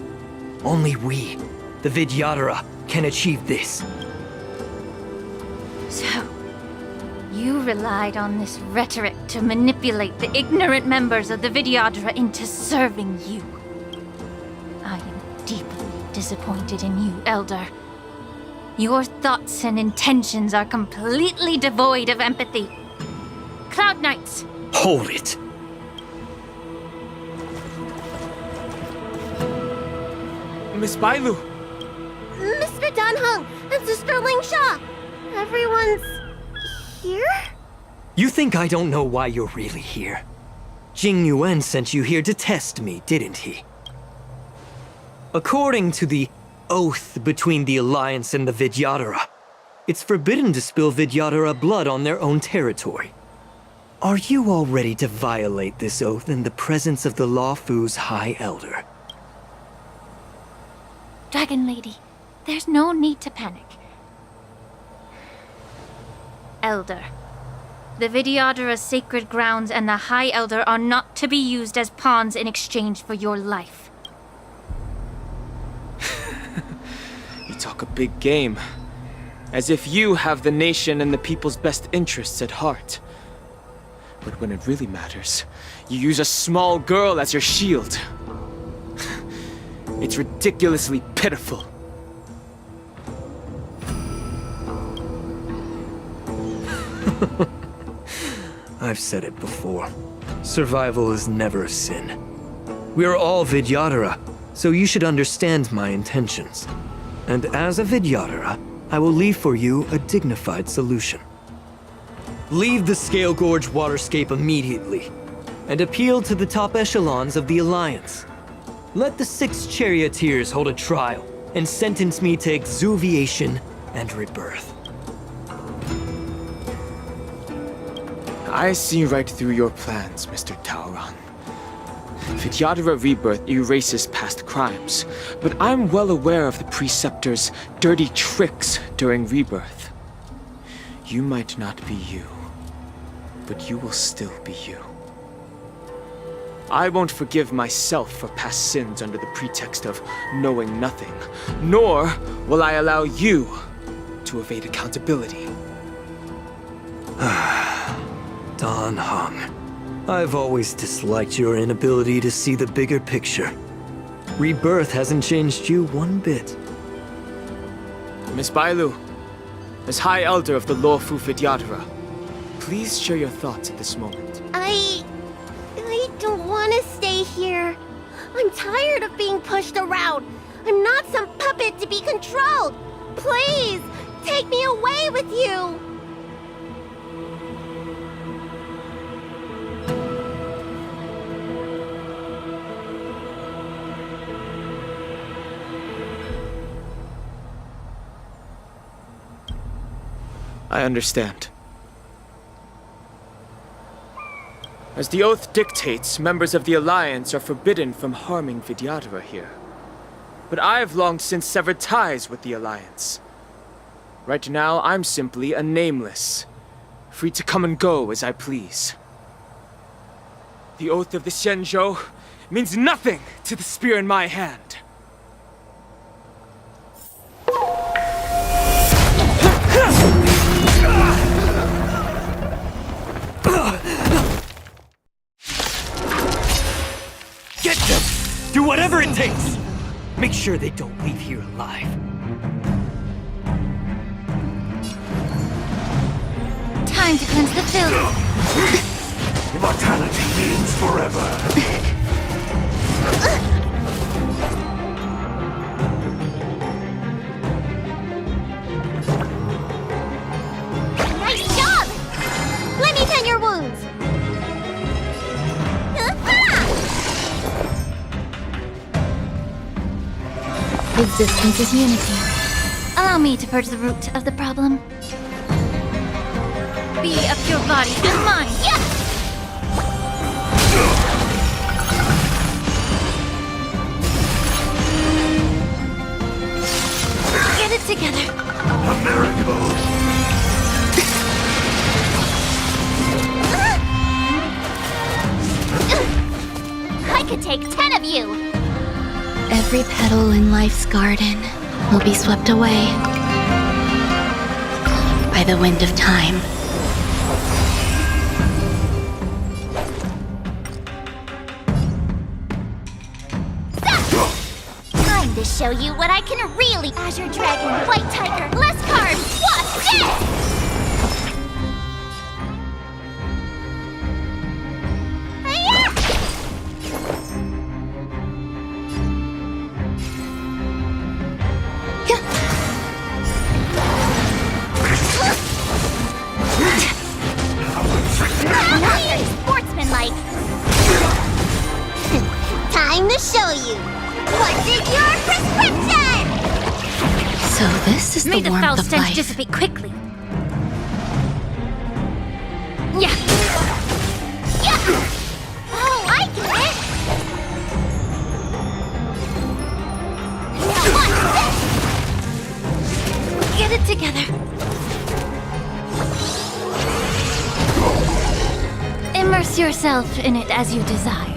Only we, the Vidyadhara, can achieve this. So, you relied on this rhetoric to manipulate the ignorant members of the Vidyadhara into serving you. I am deeply disappointed in you, Elder. Your thoughts and intentions are completely devoid of empathy. Cloud Knights! Hold it! Miss Bailu! Mr. Danheng and Sister Lingsha! Everyone's here? You think I don't know why you're really here? Jing Yuan sent you here to test me, didn't he? According to the oath between the Alliance and the Vidyadhara, it's forbidden to spill Vidyadhara blood on their own territory. Are you all ready to violate this oath in the presence of the Luofu's High Elder? Dragon Lady, there's no need to panic. Elder, the Vidyadhara's sacred grounds and the High Elder are not to be used as pawns in exchange for your life. You talk a big game. As if you have the nation and the people's best interests at heart. But when it really matters, you use a small girl as your shield. It's ridiculously pitiful. I've said it before. Survival is never a sin. We are all Vidyadhara, so you should understand my intentions. And as a Vidyadhara, I will leave for you a dignified solution. Leave the Scale Gorge waterscape immediately, and appeal to the top echelons of the Alliance. Let the 6 charioteers hold a trial, and sentence me to exuviation and rebirth. I see right through your plans, Mr. Taoran. Vidyadhara rebirth erases past crimes, but I'm well aware of the Preceptor's dirty tricks during rebirth. You might not be you, but you will still be you. I won't forgive myself for past sins under the pretext of knowing nothing, nor will I allow you to evade accountability. Dan Heng, I've always disliked your inability to see the bigger picture. Rebirth hasn't changed you one bit. Miss Bailu, as High Elder of the Luofu Vidyadhara, please share your thoughts at this moment. I don't want to stay here. I'm tired of being pushed around. I'm not some puppet to be controlled. Please, take me away with you. I understand. As the oath dictates, members of the Alliance are forbidden from harming Vidyadhara here. But I've long since severed ties with the Alliance. Right now, I'm simply a nameless, free to come and go as I please. The oath of the Xianzhou means nothing to the spear in my hand. Get them! Do whatever it takes! Make sure they don't leave here alive. Time to cleanse the filth. Immortality means forever. Nice job! Let me tend your wounds. Existence is unity. Allow me to purge the root of the problem. Be a pure body and mind. Yeah! Get it together. A miracle! I could take 10 of you! Every petal in life's garden will be swept away by the wind of time. Stop! Time to show you what I can really... Azure Dragon, White Tiger, less cards, what's this? Sportsmanlike. Time to show you. What is your prescription? So this is May the the foul warmth of stench life. dissipate quickly. Yeah. Yeah. Oh, I get it. Now what's this? Get it together. Immerse yourself in it as you desire.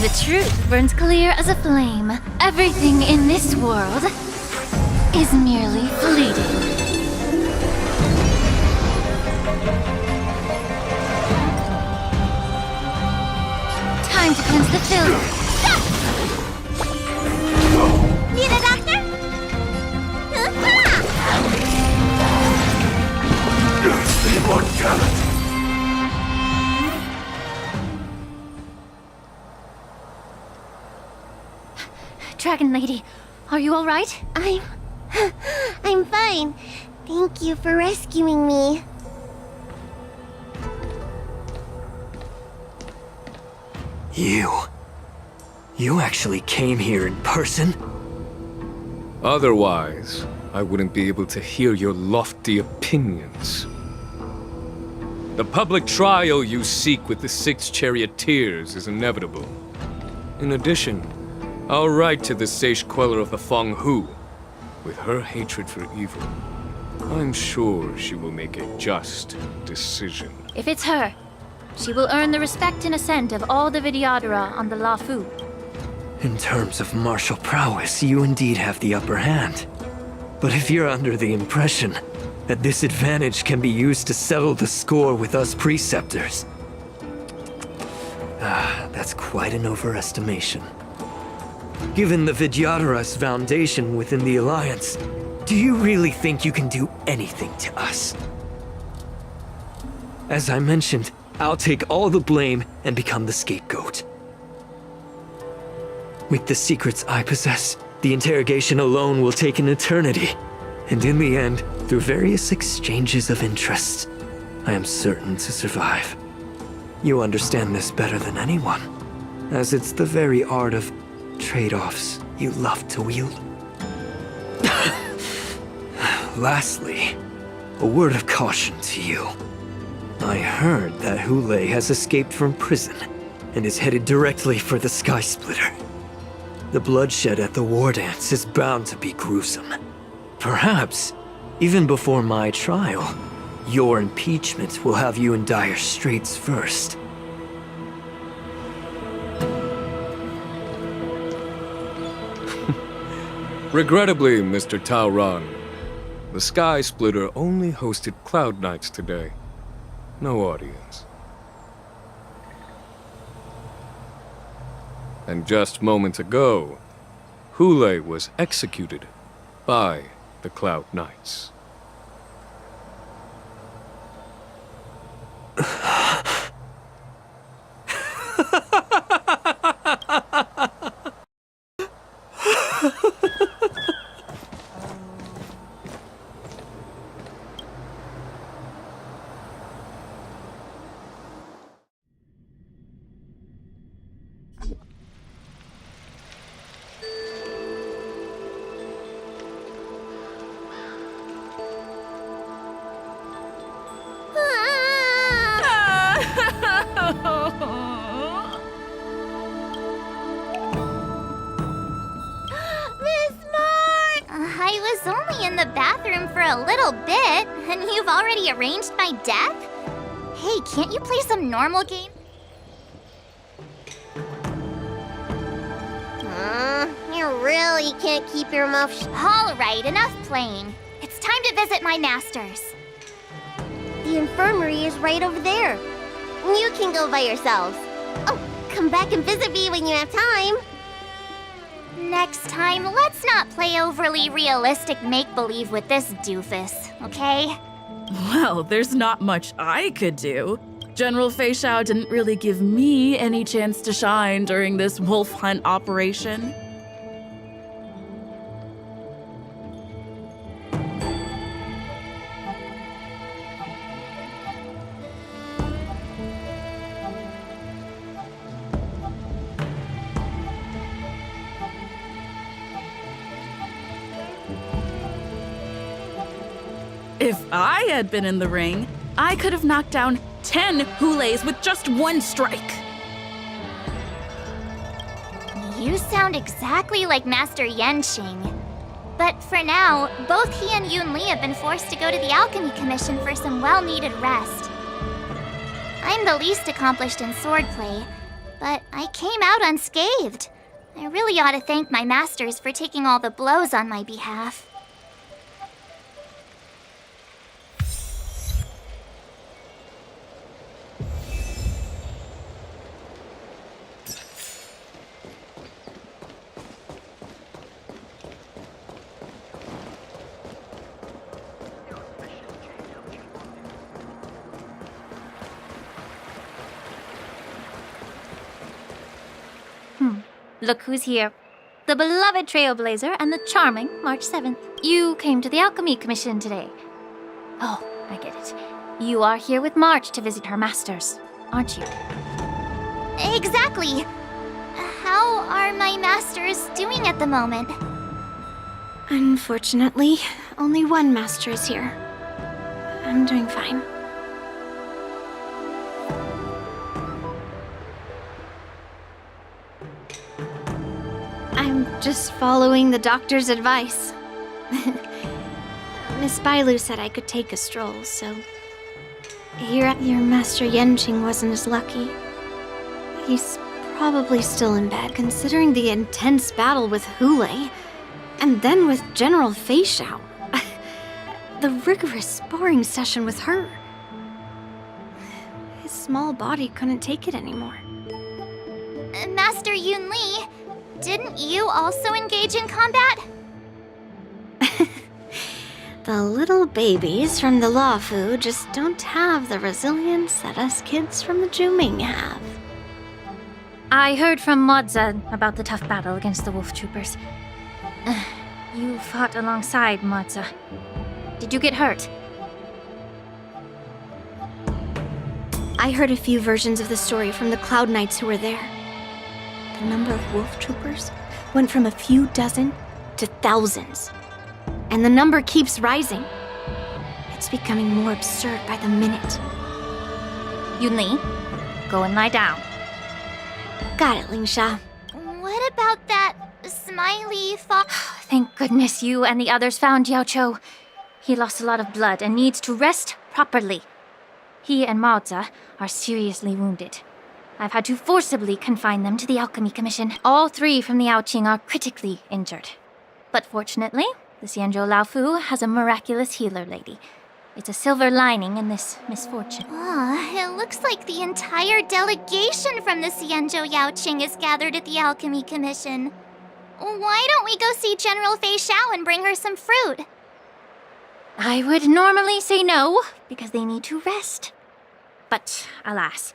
The truth burns clear as a flame. Everything in this world is merely fleeting. Time to cleanse the filth. Stop! Need a doctor? Immortality! Dragon Lady, are you all right? I'm fine. Thank you for rescuing me. You actually came here in person? Otherwise, I wouldn't be able to hear your lofty opinions. The public trial you seek with the 6 charioteers is inevitable. In addition, I'll write to the Sage Queller of the Feng Hu. With her hatred for evil, I'm sure she will make a just decision. If it's her, she will earn the respect and assent of all the Vidyadhara on the Lafu. In terms of martial prowess, you indeed have the upper hand. But if you're under the impression that this advantage can be used to settle the score with us preceptors, that's quite an overestimation. Given the Vidyadhara's foundation within the Alliance, do you really think you can do anything to us? As I mentioned, I'll take all the blame and become the scapegoat. With the secrets I possess, the interrogation alone will take an eternity. And in the end, through various exchanges of interest, I am certain to survive. You understand this better than anyone, as it's the very art of trade-offs you love to wield. Lastly, a word of caution to you. I heard that Hoolay has escaped from prison and is headed directly for the Sky Splitter. The bloodshed at the war dance is bound to be gruesome. Perhaps, even before my trial, your impeachment will have you in dire straits first. Regrettably, Mr. Taoran, the Sky Splitter only hosted Cloud Knights today. No audience. And just moments ago, Hoolay was executed by the Cloud Knights. in the bathroom for a little bit, and you've already arranged my death? Hey, can't you play some normal game? You really can't keep your mouth shut. All right, enough playing. It's time to visit my masters. The infirmary is right over there. You can go by yourselves. Oh, come back and visit me when you have time. Next time, let's not play overly realistic make-believe with this doofus, okay? Well, there's not much I could do. General Fiexiao didn't really give me any chance to shine during this wolf hunt operation. If I had been in the ring, I could have knocked down 10 Hoolays with just one strike. You sound exactly like Master Yenqing. But for now, both he and Yunli have been forced to go to the Alchemy Commission for some well-needed rest. I'm the least accomplished in swordplay, but I came out unscathed. I really ought to thank my masters for taking all the blows on my behalf. Look who's here. The beloved Trailblazer and the charming March 7th. You came to the Alchemy Commission today. Oh, I get it. You are here with March to visit her masters, aren't you? Exactly. How are my masters doing at the moment? Unfortunately, only one master is here. I'm doing fine. I'm just following the doctor's advice. Miss Bailu said I could take a stroll, so... Your Master Yenqing wasn't as lucky. He's probably still in bed, considering the intense battle with Hoolay, and then with General Fiexiao. The rigorous sparring session with her. His small body couldn't take it anymore. Master Yunli, didn't you also engage in combat? The little babies from the Luofu just don't have the resilience that us kids from the Juming have. I heard from Modza about the tough battle against the wolf troopers. You fought alongside Modza. Did you get hurt? I heard a few versions of the story from the Cloud Knights who were there. The number of wolf troopers went from a few dozen to thousands. And the number keeps rising. It's becoming more absurd by the minute. Yunli, go and lie down. Got it, Lingsha. What about that smiley fox? Thank goodness you and the others found Yaoqiu. He lost a lot of blood and needs to rest properly. He and Maoza are seriously wounded. I've had to forcibly confine them to the Alchemy Commission. All three from the Yaoqing are critically injured. But fortunately, the Xianzhou Laofu has a miraculous healer lady. It's a silver lining in this misfortune. It looks like the entire delegation from the Xianzhou Yaoqing is gathered at the Alchemy Commission. Why don't we go see General Fiexiao and bring her some fruit? I would normally say no, because they need to rest. But alas,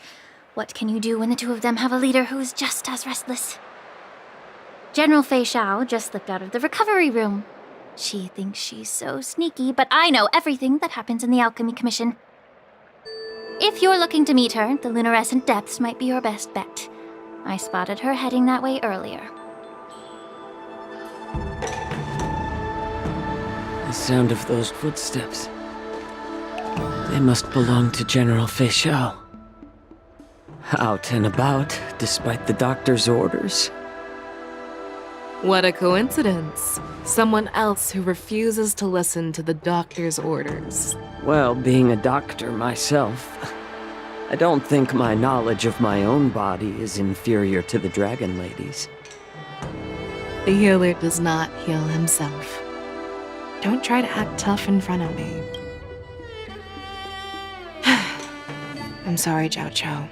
what can you do when the two of them have a leader who's just as restless? General Fiexiao just slipped out of the recovery room. She thinks she's so sneaky, but I know everything that happens in the Alchemy Commission. If you're looking to meet her, the luminescent depths might be your best bet. I spotted her heading that way earlier. The sound of those footsteps. They must belong to General Fiexiao. Out and about, despite the doctor's orders. What a coincidence. Someone else who refuses to listen to the doctor's orders. Well, being a doctor myself, I don't think my knowledge of my own body is inferior to the Dragon Lady's. The healer does not heal himself. Don't try to act tough in front of me. I'm sorry, Zhao Chou.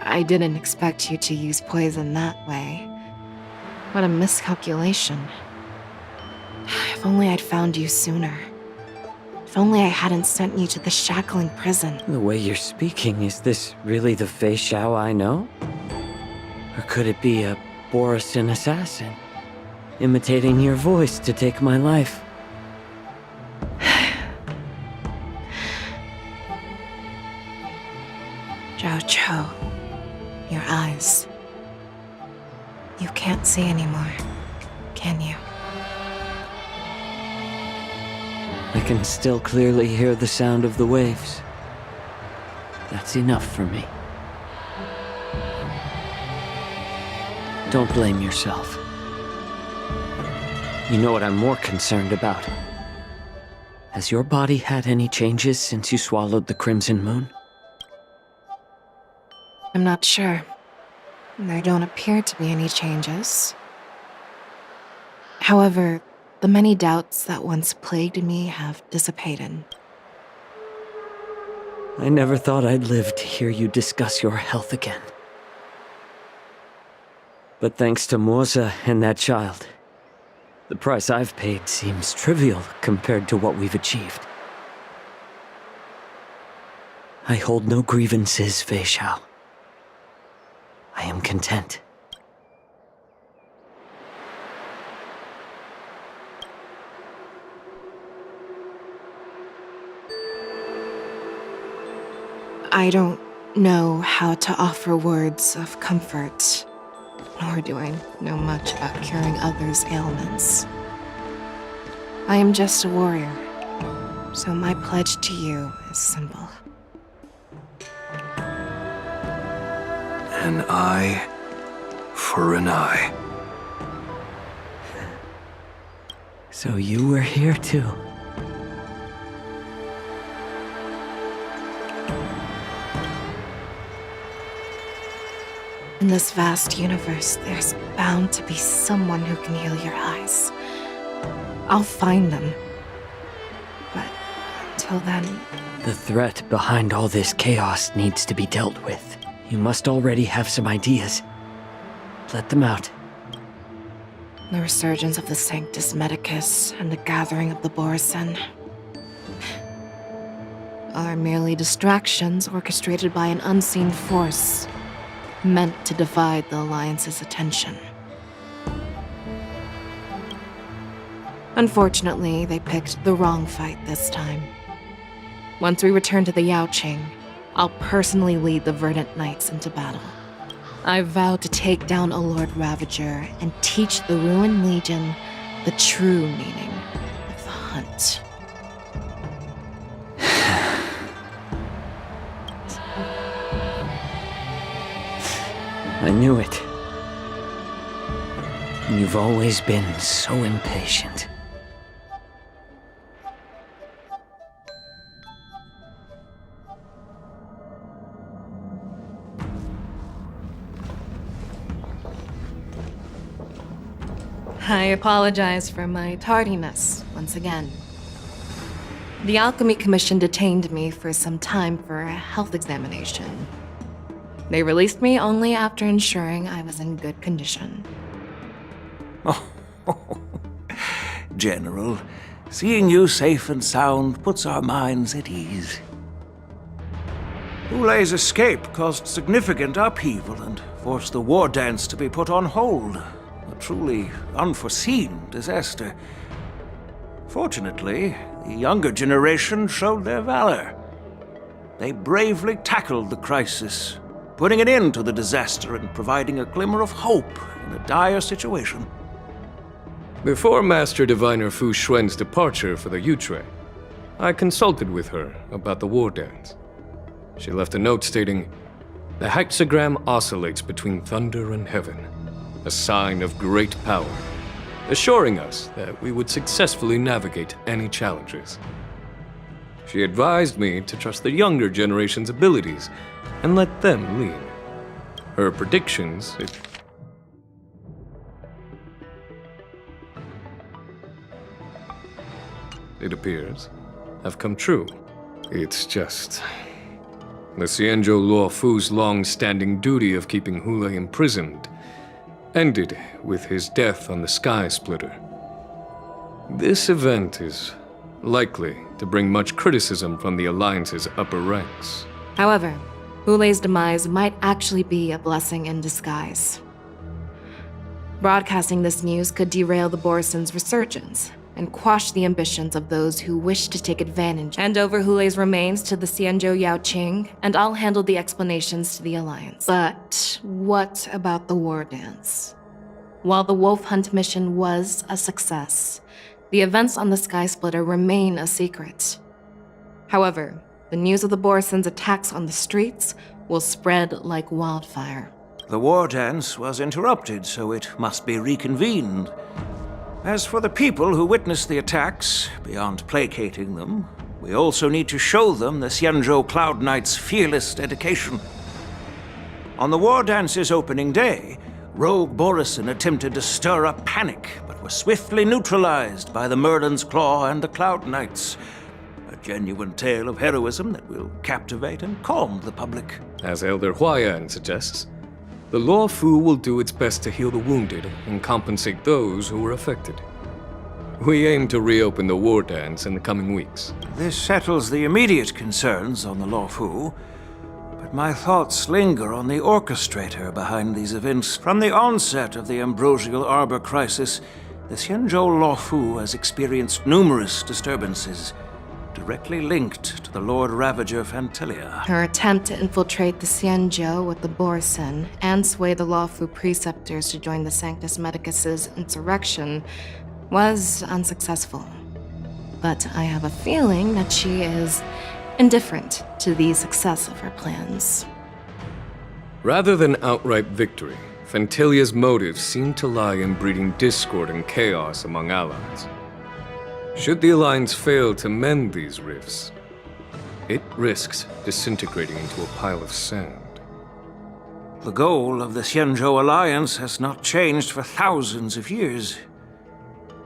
I didn't expect you to use poison that way. What a miscalculation. If only I'd found you sooner. If only I hadn't sent you to the shackling prison. The way you're speaking, is this really the Fiexiao I know? Or could it be a borisin assassin, imitating your voice to take my life? Zhao Chou, your eyes. You can't see anymore, can you? I can still clearly hear the sound of the waves. That's enough for me. Don't blame yourself. You know what I'm more concerned about? Has your body had any changes since you swallowed the Crimson Moon? I'm not sure. There don't appear to be any changes. However, the many doubts that once plagued me have dissipated. I never thought I'd live to hear you discuss your health again. But thanks to Morza and that child, the price I've paid seems trivial compared to what we've achieved. I hold no grievances, Fiexiao. I am content. I don't know how to offer words of comfort, nor do I know much about curing others' ailments. I am just a warrior, so my pledge to you is simple. An eye for an eye. So you were here too. In this vast universe, there's bound to be someone who can heal your eyes. I'll find them. But until then... The threat behind all this chaos needs to be dealt with. You must already have some ideas. Let them out. The resurgence of the Sanctus Medicus and the gathering of the Borisin are merely distractions orchestrated by an unseen force, meant to divide the Alliance's attention. Unfortunately, they picked the wrong fight this time. Once we return to the Yaoqing, I'll personally lead the Verdant Knights into battle. I vow to take down a Lord Ravager and teach the Ruined Legion the true meaning of the hunt. I knew it. You've always been so impatient. I apologize for my tardiness once again. The Alchemy Commission detained me for some time for a health examination. They released me only after ensuring I was in good condition. Oh, General, seeing you safe and sound puts our minds at ease. Hoolay's escape caused significant upheaval and forced the war dance to be put on hold. A truly unforeseen disaster. Fortunately, the younger generation showed their valor. They bravely tackled the crisis, putting an end to the disaster and providing a glimmer of hope in a dire situation. Before Master Diviner Fu Xuan's departure for the Yutre, I consulted with her about the war dance. She left a note stating, "The hexagram oscillates between thunder and heaven. a sign of great power, assuring us that we would successfully navigate any challenges. She advised me to trust the younger generation's abilities and let them lead. Her predictions, it appears, have come true. It's just... the Xianzhou Luofu's long-standing duty of keeping Hoolay imprisoned ended with his death on the Sky Splitter. This event is likely to bring much criticism from the Alliance's upper ranks. However, Hoolay's demise might actually be a blessing in disguise. Broadcasting this news could derail the borisins' resurgence and quash the ambitions of those who wish to take advantage. Hand over Hoolay's remains to the Xianzhou Yaoqing, and I'll handle the explanations to the Alliance. But what about the war dance? While the wolf hunt mission was a success, the events on the Sky Splitter remain a secret. However, the news of the borisins' attacks on the streets will spread like wildfire. The war dance was interrupted, so it must be reconvened. As for the people who witnessed the attacks, beyond placating them, we also need to show them the Xianzhou Cloud Knight's fearless dedication. On the war dance's opening day, rogue Borisin attempted to stir up panic, but were swiftly neutralized by the Merlin's Claw and the Cloud Knights. A genuine tale of heroism that will captivate and calm the public. As Elder Huayan suggests, the Luofu will do its best to heal the wounded and compensate those who were affected. We aim to reopen the war dance in the coming weeks. This settles the immediate concerns on the Luofu, but my thoughts linger on the orchestrator behind these events. From the onset of the Ambrosial Arbor crisis, the Xianzhou Luofu has experienced numerous disturbances, directly linked to the Lord Ravager Fantilia. Her attempt to infiltrate the Xianzhou with the Borisin and sway the Luofu preceptors to join the Sanctus Medicus's insurrection was unsuccessful. But I have a feeling that she is indifferent to the success of her plans. Rather than outright victory, Fantilia's motives seem to lie in breeding discord and chaos among allies. Should the Alliance fail to mend these rifts, it risks disintegrating into a pile of sand. The goal of the Xianzhou Alliance has not changed for thousands of years.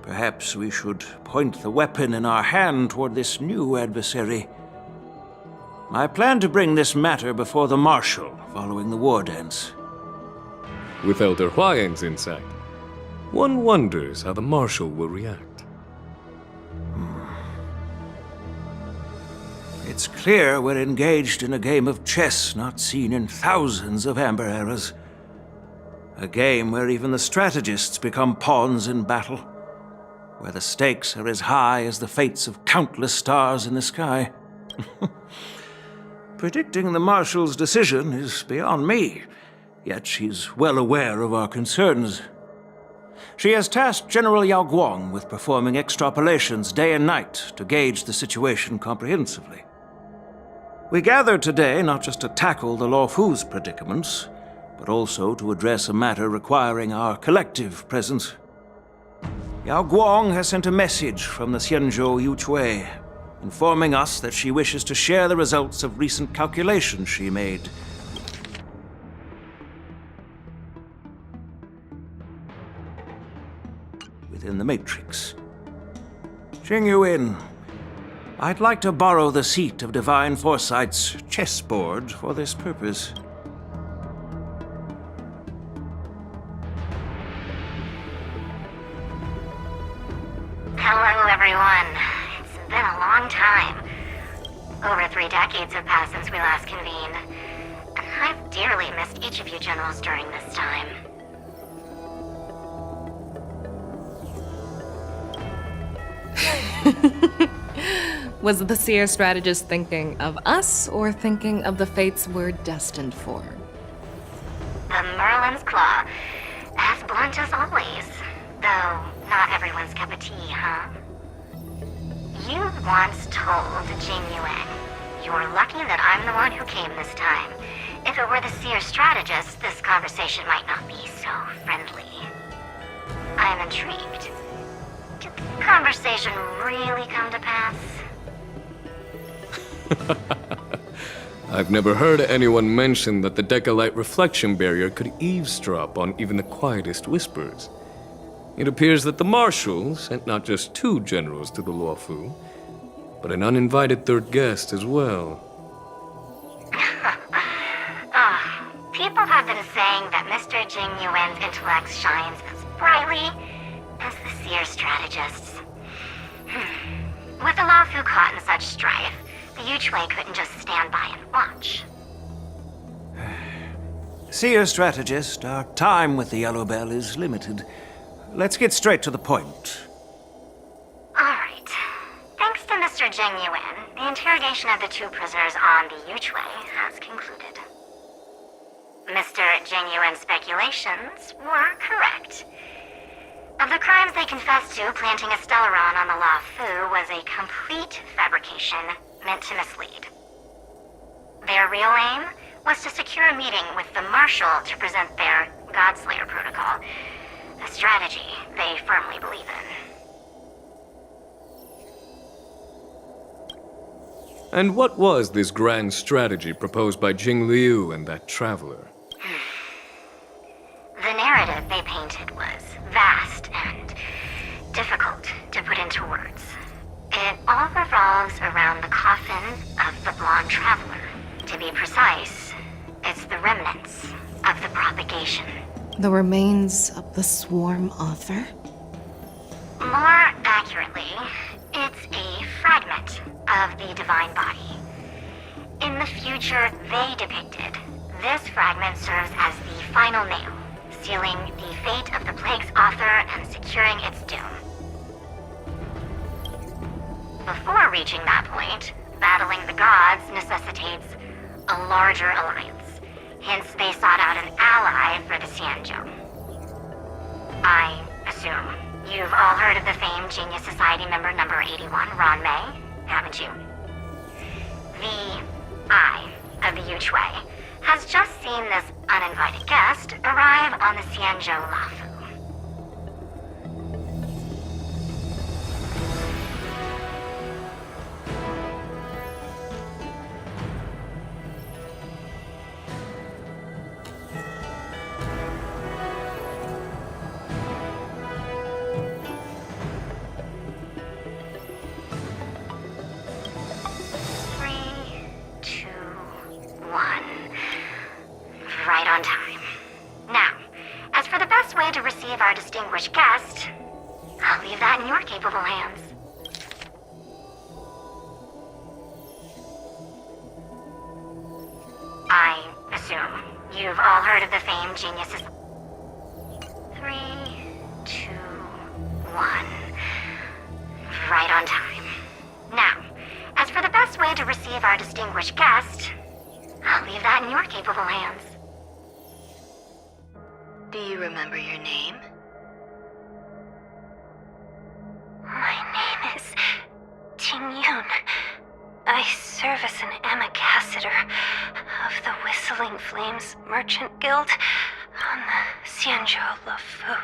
Perhaps we should point the weapon in our hand toward this new adversary. I plan to bring this matter before the Marshal following the war dance. With Elder Huayan's insight, one wonders how the Marshal will react. It's clear we're engaged in a game of chess not seen in thousands of Amber eras. A game where even the strategists become pawns in battle, where the stakes are as high as the fates of countless stars in the sky. Predicting the Marshal's decision is beyond me, yet she's well aware of our concerns. She has tasked General Yao Guang with performing extrapolations day and night to gauge the situation comprehensively. We gathered today not just to tackle the Luofu's predicaments, but also to address a matter requiring our collective presence. Yao Guang has sent a message from the Xianzhou Yuchui, informing us that she wishes to share the results of recent calculations she made. Within the Matrix. Jing Yuin, I'd like to borrow the seat of Divine Foresight's chessboard for this purpose. Hello, everyone. It's been a long time. Over 3 decades have passed since we last convened. And I've dearly missed each of you generals during this time. Was the Seer strategist thinking of us or thinking of the fates we're destined for? The Merlin's Claw. As blunt as always. Though, not everyone's cup of tea, huh? You once told Jing Yuan, "You're lucky that I'm the one who came this time. if it were the Seer strategist, this conversation might not be so friendly. I am intrigued. Did the conversation really come to pass? I've never heard anyone mention that the Decalite reflection barrier could eavesdrop on even the quietest whispers. It appears that the Marshal sent not just 2 generals to the Luofu, but an uninvited 3rd guest as well. People have been saying that Mr. Jing Yuan's intellect shines as brightly as the Seer strategist's. With the Luofu caught in such strife, the Yuchwei couldn't just stand by and watch. Seer strategist, our time with the Yellow Bell is limited. Let's get straight to the point. Alright. Thanks to Mr. Jing Yuan, the interrogation of the 2 prisoners on the Yuchwei has concluded. Mr. Jing Yuan's speculations were correct. Of the crimes they confessed to, planting a Stellaron on the Luofu was a complete fabrication meant to mislead. Their real aim was to secure a meeting with the Marshal to present their Godslayer protocol, a strategy they firmly believe in. And what was this grand strategy proposed by Jing Liu and that traveler? The narrative they painted was vast and difficult to put into words. It all revolves around the coffin of the blonde traveler. To be precise, it's the remnants of the propagation. The remains of the swarm author? More accurately, it's a fragment of the divine body. In the future they depicted, this fragment serves as the final nail, sealing the fate of the plague's author and securing its doom. Before reaching that point, battling the gods necessitates a larger alliance. Hence, they sought out an ally for the Xianzhou. I assume you've all heard of the famed Genius Society member number 81, Ron Mei, haven't you? The Eye of the Yuchwei has just seen this uninvited guest arrive on the Xianzhou Luofu. Right on time. Now, as for the best way to receive our distinguished guest, I'll leave that in your capable hands. I assume you've all heard of the famed geniuses. 3, 2, 1. Right on time. Now, as for the best way to receive our distinguished guest, I'll leave that in your capable hands. Do you remember your name? My name is Ting Yun. I serve as an ambassador of the Whistling Flames Merchant Guild on the Xianzhou Luofu.